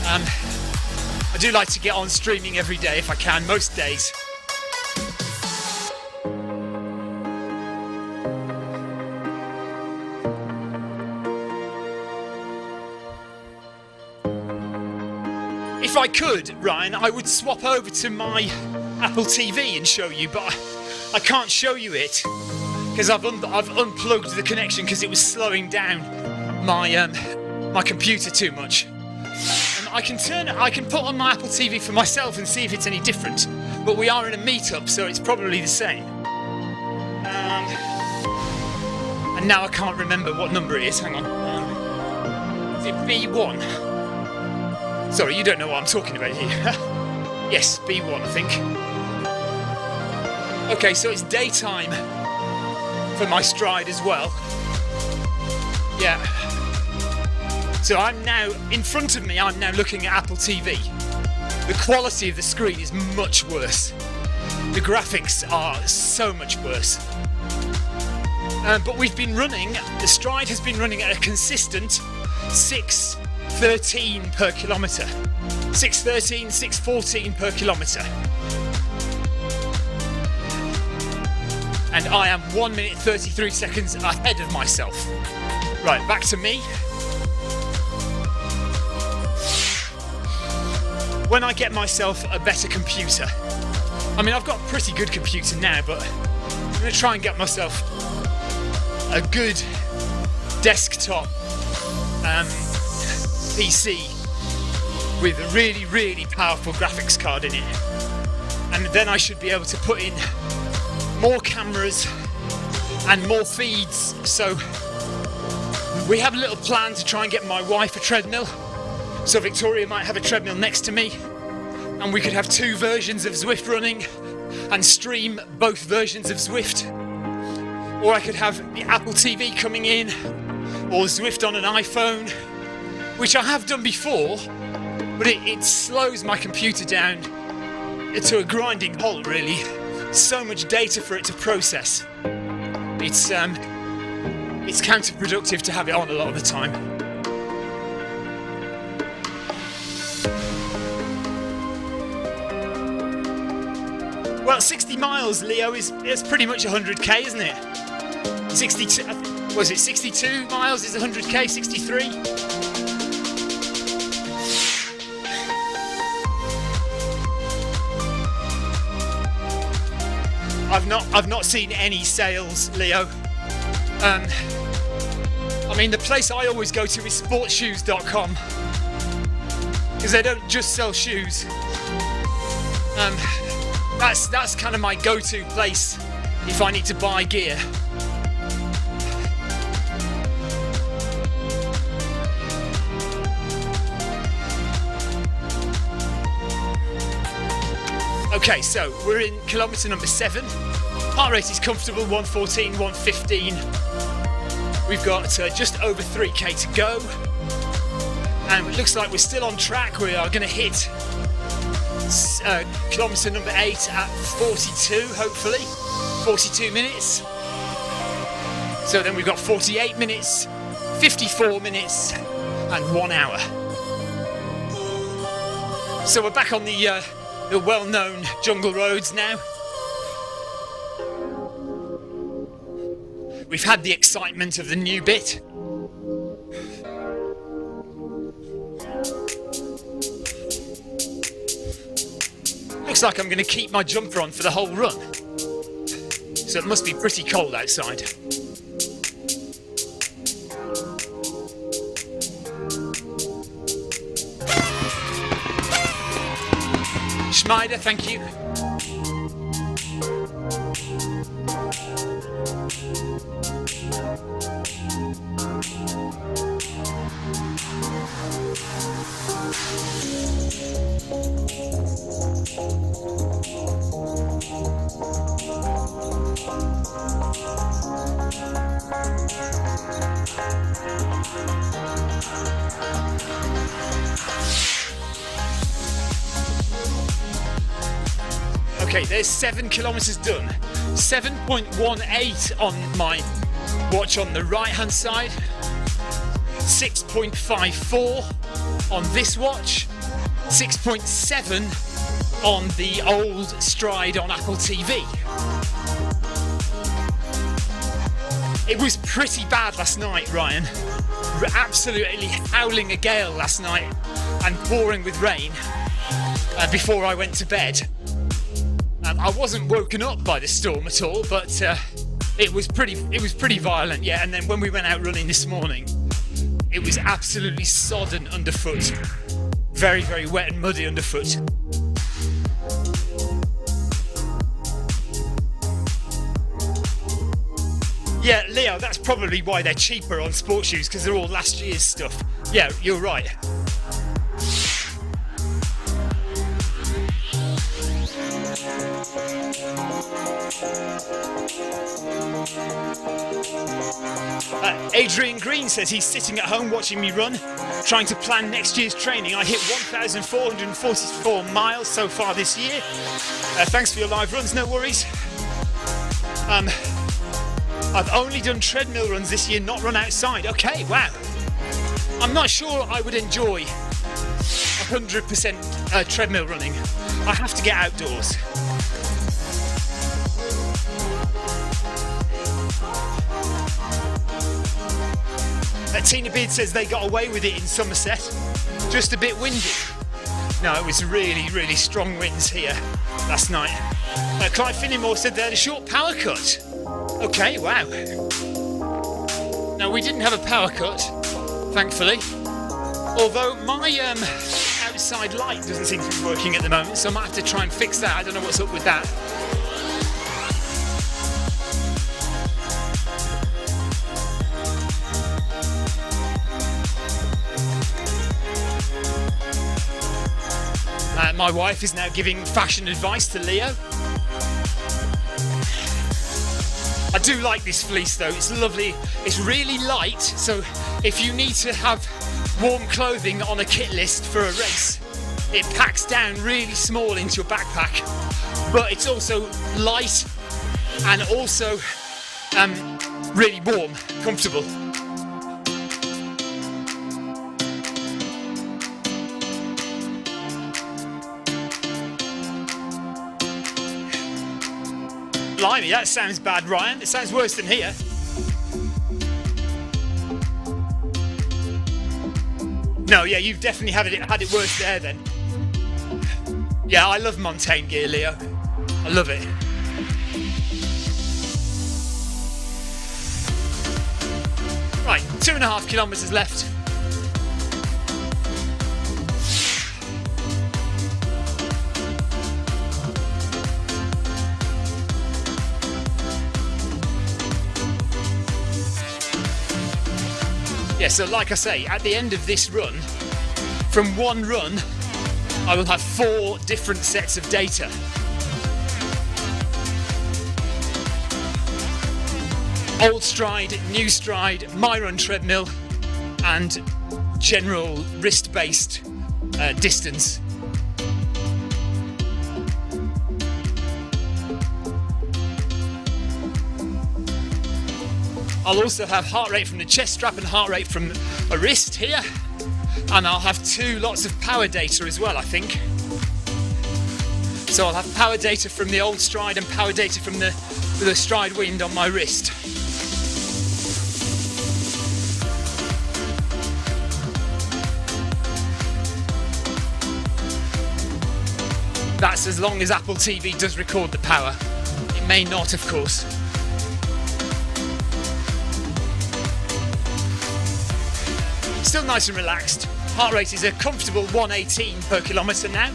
I do like to get on streaming every day if I can, most days. If I could, Ryan, I would swap over to my Apple TV and show you, but I can't show you it because I've unplugged the connection because it was slowing down my computer too much. I can put on my Apple TV for myself and see if it's any different, but we are in a meetup, so it's probably the same. And now I can't remember what number it is. Hang on. Is it B1? Sorry, you don't know what I'm talking about here. Yes, B1, I think. Okay, so it's daytime for my stride as well. Yeah. So I'm now, in front of me, I'm now looking at Apple TV. The quality of the screen is much worse. The graphics are so much worse. But we've been running, the stride has been running at a consistent 6:13 per kilometre. 6:13, 6:14 per kilometre. And I am 1 minute 33 seconds ahead of myself. Right, back to me. When I get myself a better computer, I mean, I've got a pretty good computer now, but I'm going to try and get myself a good desktop PC with a really, really powerful graphics card in it. And then I should be able to put in more cameras and more feeds. So we have a little plan to try and get my wife a treadmill. So Victoria might have a treadmill next to me, and we could have two versions of Zwift running and stream both versions of Zwift. Or I could have the Apple TV coming in, or Zwift on an iPhone, which I have done before, but it slows my computer down to a grinding halt, really. So much data for it to process. It's counterproductive to have it on a lot of the time. Well, 60 miles, Leo, is pretty much 100k, isn't it? 62, was it 62 miles is 100k, 63? I've not seen any sales, Leo. I mean, the place I always go to is sportshoes.com because they don't just sell shoes. That's kind of my go-to place if I need to buy gear. Okay, so we're in kilometre number 7. Heart rate is comfortable, 114, 115. We've got just over 3k to go. And it looks like we're still on track. We are going to hit kilometre number 8 at 42, hopefully. 42 minutes. So then we've got 48 minutes, 54 minutes, and 1 hour. So we're back on the well-known jungle roads now. We've had the excitement of the new bit. Looks like I'm going to keep my jumper on for the whole run. So it must be pretty cold outside. Maida, thank you. Okay, there's 7 kilometers done. 7.18 on my watch on the right hand side, 6.54 on this watch, 6.7 on the old Stride on Apple TV. It was pretty bad last night, Ryan. Absolutely howling a gale last night and pouring with rain before I went to bed. I wasn't woken up by the storm at all, but it was pretty violent, yeah. And then when we went out running this morning, it was absolutely sodden underfoot, very, very wet and muddy underfoot. Yeah, Leo, that's probably why they're cheaper on sports shoes, because they're all last year's stuff. Yeah, you're right. Adrian Green says he's sitting at home watching me run, trying to plan next year's training. I hit 1,444 miles so far this year. Thanks for your live runs, no worries. I've only done treadmill runs this year, not run outside. Okay, wow. I'm not sure I would enjoy 100% treadmill running. I have to get outdoors. Tina Beard says they got away with it in Somerset. Just a bit windy. No, it was really, really strong winds here last night. Clive Finnimore said they had a short power cut. Okay, wow. No, we didn't have a power cut, thankfully. Although my outside light doesn't seem to be working at the moment, so I might have to try and fix that. I don't know what's up with that. My wife is now giving fashion advice to Leo. I do like this fleece though, it's lovely. It's really light, so if you need to have warm clothing on a kit list for a race, it packs down really small into your backpack. But it's also light and also really warm, comfortable. Blimey, that sounds bad, Ryan. It sounds worse than here. No, yeah, you've definitely had it worse there then. Yeah, I love mountain gear, Leo. I love it. Right, 2.5 kilometres left. Yeah, so like I say, at the end of this run, from one run, I will have 4 different sets of data. Old Stride, New Stride, my run treadmill, and general wrist-based distance. I'll also have heart rate from the chest strap and heart rate from a wrist here. And I'll have 2 lots of power data as well, I think. So I'll have power data from the old Stride and power data from the Stride Wind on my wrist. That's as long as Apple TV does record the power. It may not, of course. Still nice and relaxed. Heart rate is a comfortable 118 per kilometre now.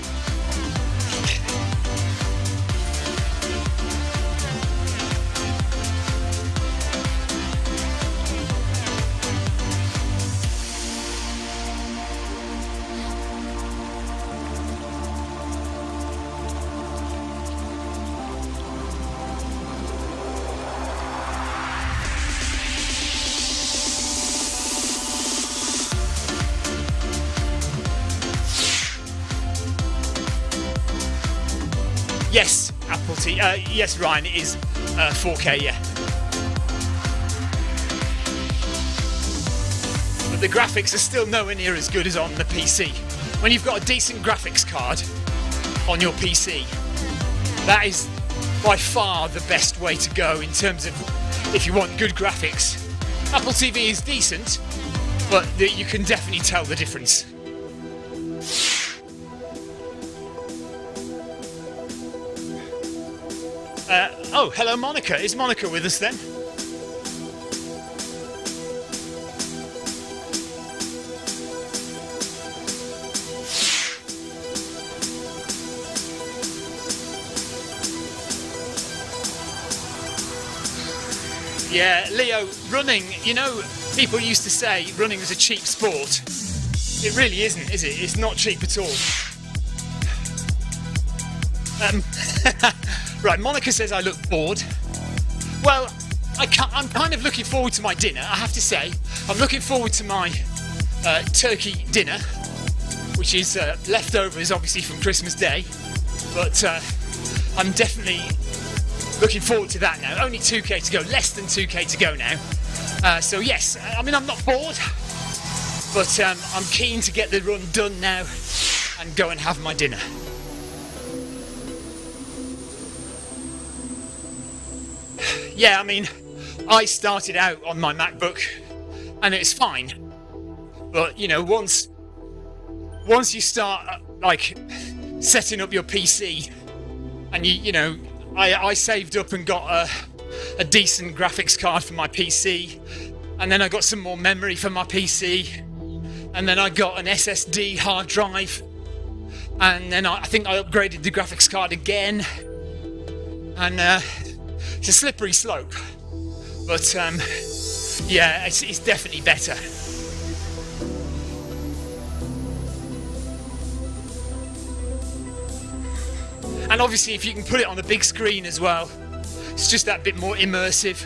Yes, yes, Ryan, it is 4K, yeah. But the graphics are still nowhere near as good as on the PC. When you've got a decent graphics card on your PC, that is by far the best way to go in terms of if you want good graphics. Apple TV is decent, but you can definitely tell the difference. Oh, hello Monica. Is Monica with us then? Yeah, Leo, running, you know, people used to say running was a cheap sport. It really isn't, is it? It's not cheap at all. Right, Monica says I look bored. Well, I'm kind of looking forward to my dinner, I have to say. I'm looking forward to my turkey dinner, which is leftovers, obviously, from Christmas Day. But I'm definitely looking forward to that now. Only 2k to go, less than 2k to go now. So yes, I mean, I'm not bored, but I'm keen to get the run done now and go and have my dinner. Yeah, I mean, I started out on my MacBook and it's fine. But, you know, once you start, like, setting up your PC and you know, I saved up and got a decent graphics card for my PC, and then I got some more memory for my PC, and then I got an SSD hard drive, and then I think I upgraded the graphics card again, and it's a slippery slope, but yeah, it's definitely better. And obviously if you can put it on the big screen as well, it's just that bit more immersive.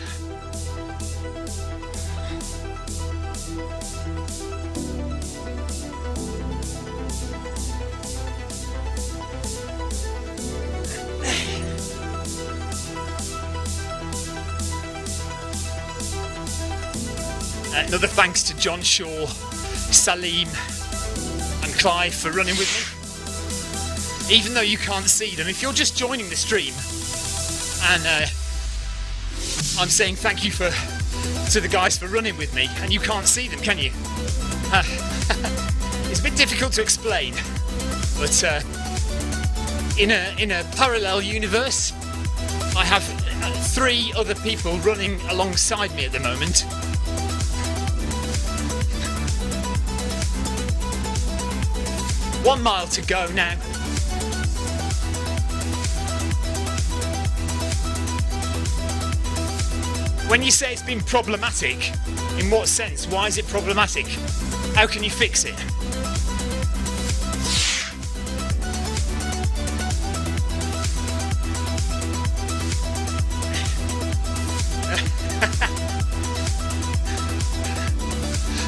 Another thanks to John Shaw, Salim and Clive for running with me. Even though you can't see them, if you're just joining the stream, and I'm saying thank you to the guys for running with me, and you can't see them, can you? It's a bit difficult to explain, but in a parallel universe, I have 3 other people running alongside me at the moment. One mile to go now. When you say it's been problematic, in what sense? Why is it problematic? How can you fix it?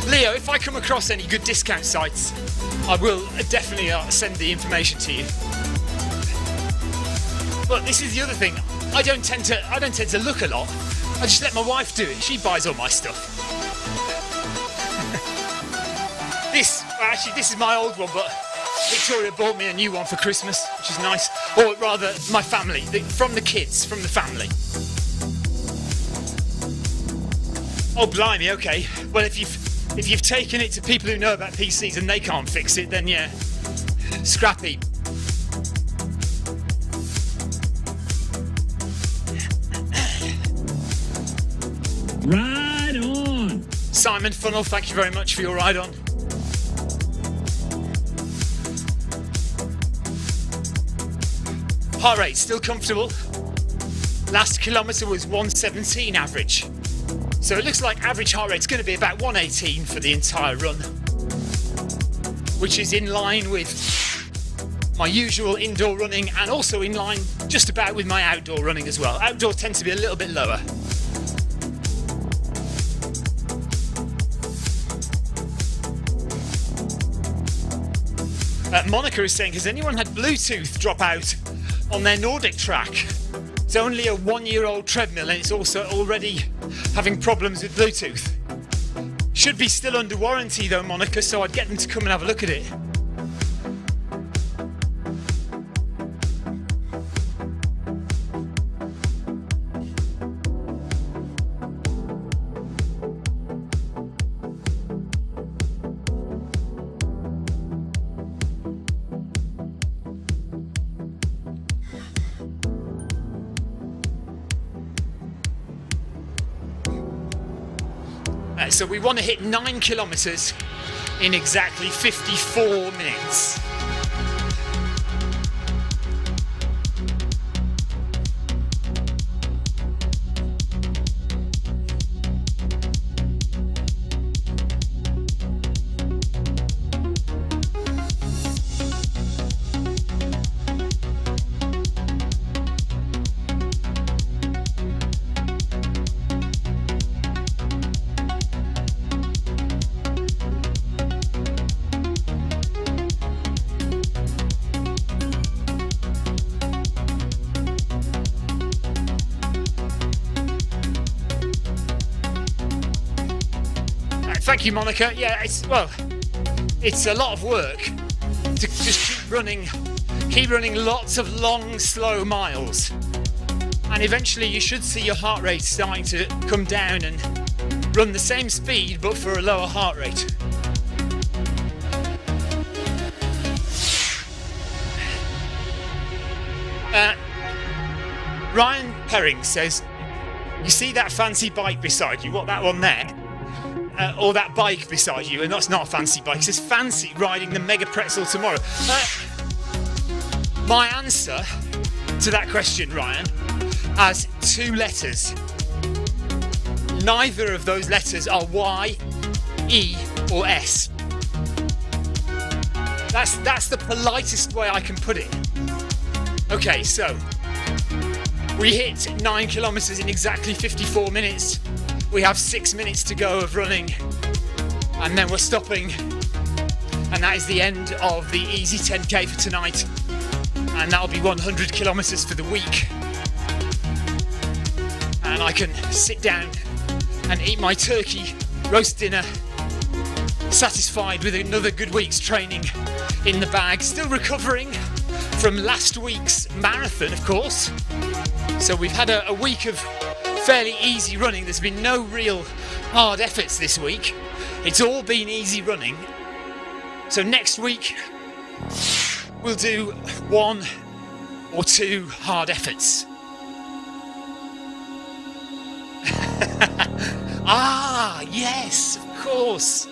Leo, if I come across any good discount sites, I will definitely send the information to you. But this is the other thing. I don't tend to look a lot. I just let my wife do it. She buys all my stuff. This is my old one, but Victoria bought me a new one for Christmas, which is nice. Or rather, my family, from the kids, from the family. Oh, blimey, okay. Well, if you've taken it to people who know about PCs and they can't fix it, then yeah, scrappy. Ride on! Simon Funnel, thank you very much for your ride on. Heart rate still comfortable. Last kilometre was 117 average. So it looks like average heart rate's going to be about 118 for the entire run, which is in line with my usual indoor running and also in line just about with my outdoor running as well. Outdoor tends to be a little bit lower. Monica is saying, has anyone had Bluetooth drop out on their Nordic track. It's only a 1-year-old treadmill and it's also already having problems with Bluetooth. Should be still under warranty though, Monica, so I'd get them to come and have a look at it. So we want to hit 9 kilometers in exactly 54 minutes. Thank you, Monica. Yeah, it's a lot of work to just keep running lots of long, slow miles. And eventually you should see your heart rate starting to come down and run the same speed, but for a lower heart rate. Ryan Perring says, you see that fancy bike beside you? What, that one there? Or that bike beside you, and that's not a fancy bike. It says fancy riding the Mega Pretzel tomorrow. My answer to that question, Ryan, has 2 letters. Neither of those letters are Y, E, or S. That's the politest way I can put it. Okay, so we hit 9 kilometers in exactly 54 minutes. We have 6 minutes to go of running, and then we're stopping, and that is the end of the easy 10k for tonight, and that'll be 100 kilometers for the week, and I can sit down and eat my turkey roast dinner, satisfied with another good week's training in the bag, still recovering from last week's marathon, of course. So we've had a week of fairly easy running. There's been no real hard efforts this week. It's all been easy running. So next week we'll do 1 or 2 hard efforts. Ah, yes, of course.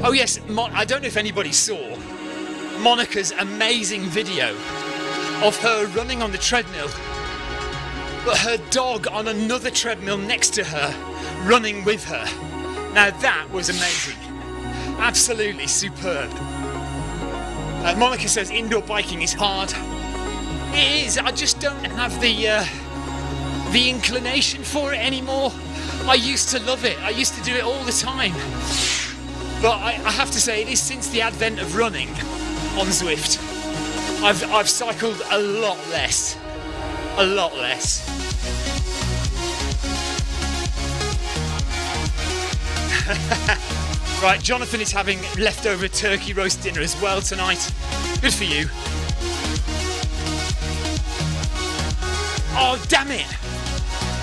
Oh yes, I don't know if anybody saw Monica's amazing video of her running on the treadmill, but her dog on another treadmill next to her, running with her. Now that was amazing. Absolutely superb. Monica says indoor biking is hard. It is, I just don't have the inclination for it anymore. I used to love it. I used to do it all the time. But I have to say, it is since the advent of running on Zwift, I've cycled a lot less. A lot less. Right, Jonathan is having leftover turkey roast dinner as well tonight. Good for you. Oh, damn it!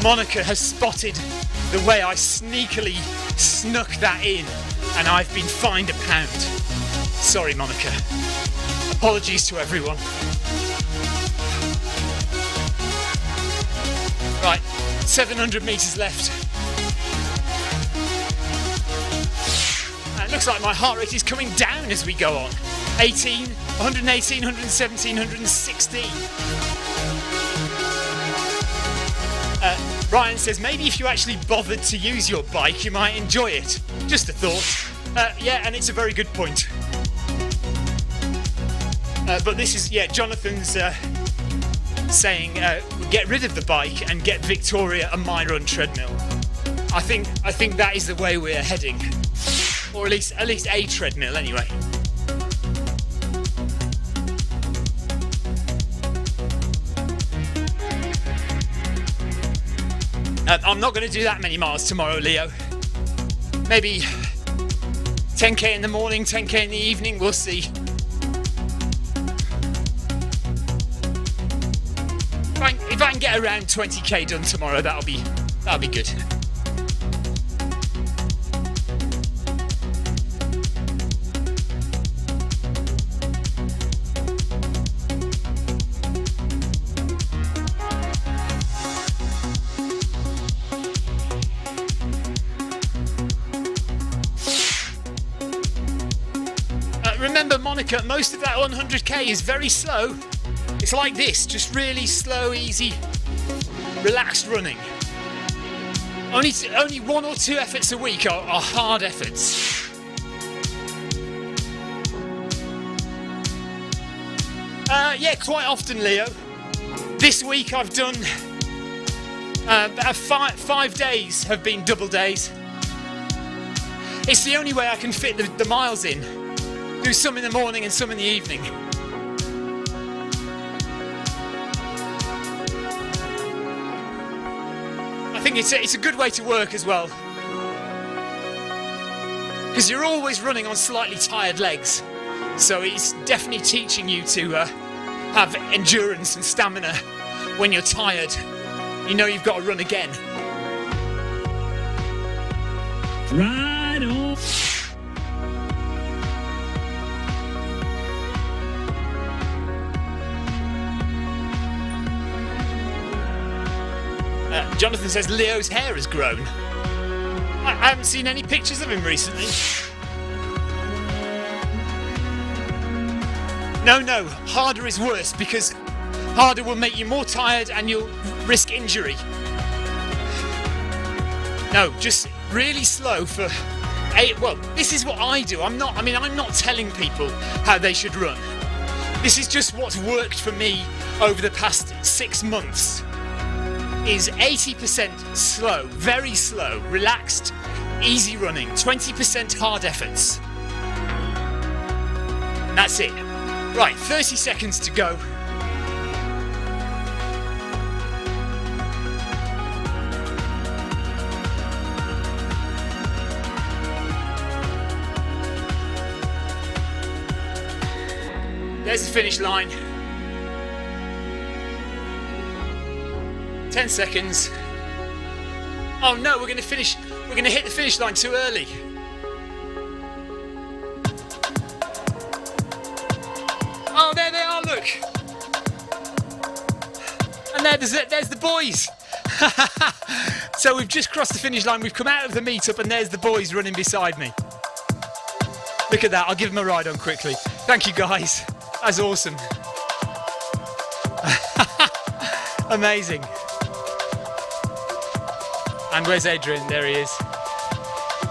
Monica has spotted the way I sneakily snuck that in, and I've been fined £1. Sorry, Monica. Apologies to everyone. Right, 700 metres left. And it looks like my heart rate is coming down as we go on. 18, 118, 117, 116. Ryan says, maybe if you actually bothered to use your bike, you might enjoy it. Just a thought. Yeah, and it's a very good point. But this is, yeah, Jonathan's saying get rid of the bike and get Victoria a MyRun treadmill. I think that is the way we're heading, or at least a treadmill anyway. I'm not going to do that many miles tomorrow, Leo. Maybe 10k in the morning, 10k in the evening, we'll see. If I can get around 20k done tomorrow, that'll be good. Remember, Monica, most of that 100k is very slow. It's like this, just really slow, easy, relaxed running. Only 1 or 2 efforts a week are hard efforts. Yeah, quite often, Leo. This week I've done about 5 days have been double days. It's the only way I can fit the miles in. Do some in the morning and some in the evening. I think it's a good way to work as well, because you're always running on slightly tired legs, so it's definitely teaching you to have endurance and stamina when you're tired. You know you've got to run again. Right on. Jonathan says Leo's hair has grown. I haven't seen any pictures of him recently. No, harder is worse, because harder will make you more tired and you'll risk injury. No, just really slow for 8. Well, this is what I do. I'm not telling people how they should run. This is just what's worked for me over the past 6 months. Is 80% slow, very slow, relaxed, easy running, 20% hard efforts. And that's it. Right, 30 seconds to go. There's the finish line. 10 seconds. Oh no, we're going to hit the finish line too early. Oh, there they are, look. And there's the boys. So we've just crossed the finish line, we've come out of the meetup, and there's the boys running beside me. Look at that, I'll give them a ride on quickly. Thank you guys, that's awesome. Amazing. And where's Adrian? There he is.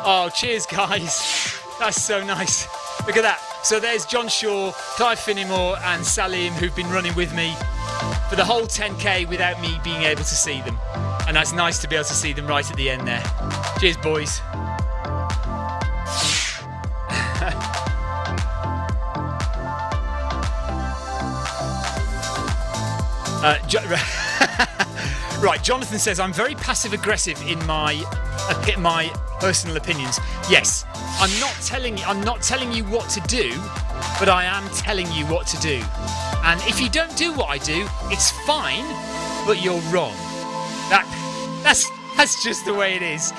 Oh, cheers, guys. That's so nice. Look at that. So there's John Shaw, Clive Finnimore and Salim, who've been running with me for the whole 10k without me being able to see them. And that's nice to be able to see them right at the end there. Cheers, boys. Right, Jonathan says I'm very passive-aggressive in my personal opinions. Yes, I'm not telling you what to do, but I am telling you what to do. And if you don't do what I do, it's fine, but you're wrong. That's just the way it is.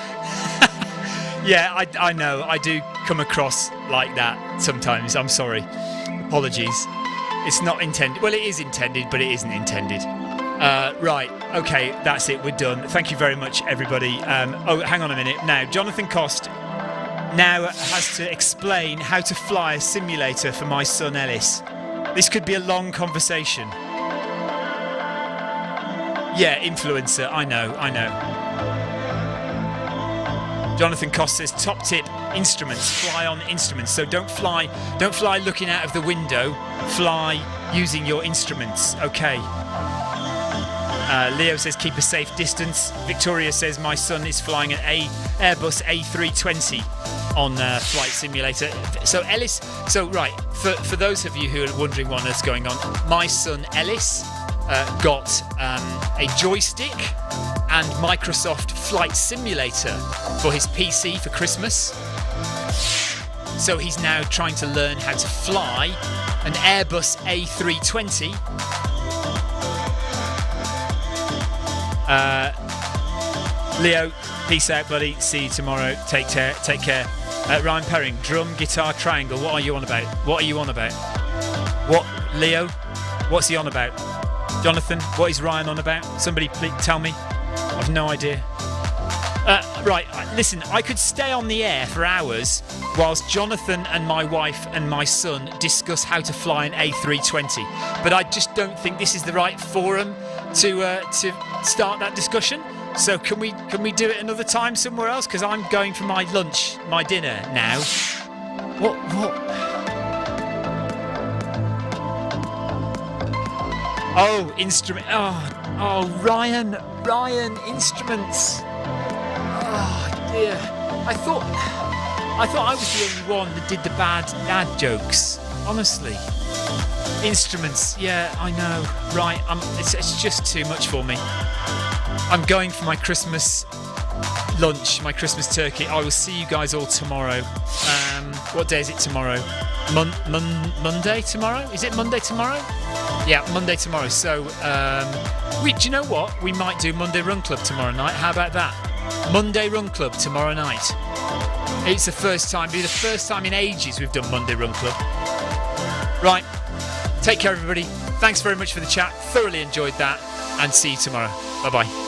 Yeah, I know. I do come across like that sometimes. I'm sorry. Apologies. It's not intended. Well, it is intended, but it isn't intended. Right, okay, that's it, we're done. Thank you very much, everybody. Oh, hang on a minute. Now, Jonathan Cost now has to explain how to fly a simulator for my son Ellis. This could be a long conversation. Yeah, influencer, I know. Jonathan Cost says, top tip, instruments, fly on instruments. So don't fly looking out of the window, fly using your instruments, okay. Leo says keep a safe distance. Victoria says my son is flying an Airbus A320 on Flight Simulator. So Ellis, right, for those of you who are wondering what's going on, my son Ellis got a joystick and Microsoft Flight Simulator for his PC for Christmas. So he's now trying to learn how to fly an Airbus A320. Leo, peace out, buddy. See you tomorrow. Take care. Ryan Perring, drum, guitar, triangle. What are you on about? What Leo? What's he on about? Jonathan, what is Ryan on about? Somebody please tell me. I've no idea. Right, listen, I could stay on the air for hours whilst Jonathan and my wife and my son discuss how to fly an A320, but I just don't think this is the right forum to start that discussion. So can we do it another time somewhere else? Because I'm going for my lunch, my dinner now. What? Oh, instrument. Oh, Ryan, instruments. Oh dear. I thought I was the only one that did the bad dad jokes. Honestly. Instruments. Yeah, I know. Right. It's just too much for me. I'm going for my Christmas lunch, my Christmas turkey. I will see you guys all tomorrow. What day is it tomorrow? Monday tomorrow? Is it Monday tomorrow? Yeah, Monday tomorrow. So, do you know what? We might do Monday Run Club tomorrow night. How about that? Monday Run Club tomorrow night. It's the first time in ages we've done Monday Run Club. Right. Take care, everybody. Thanks very much for the chat. Thoroughly enjoyed that. And see you tomorrow. Bye-bye.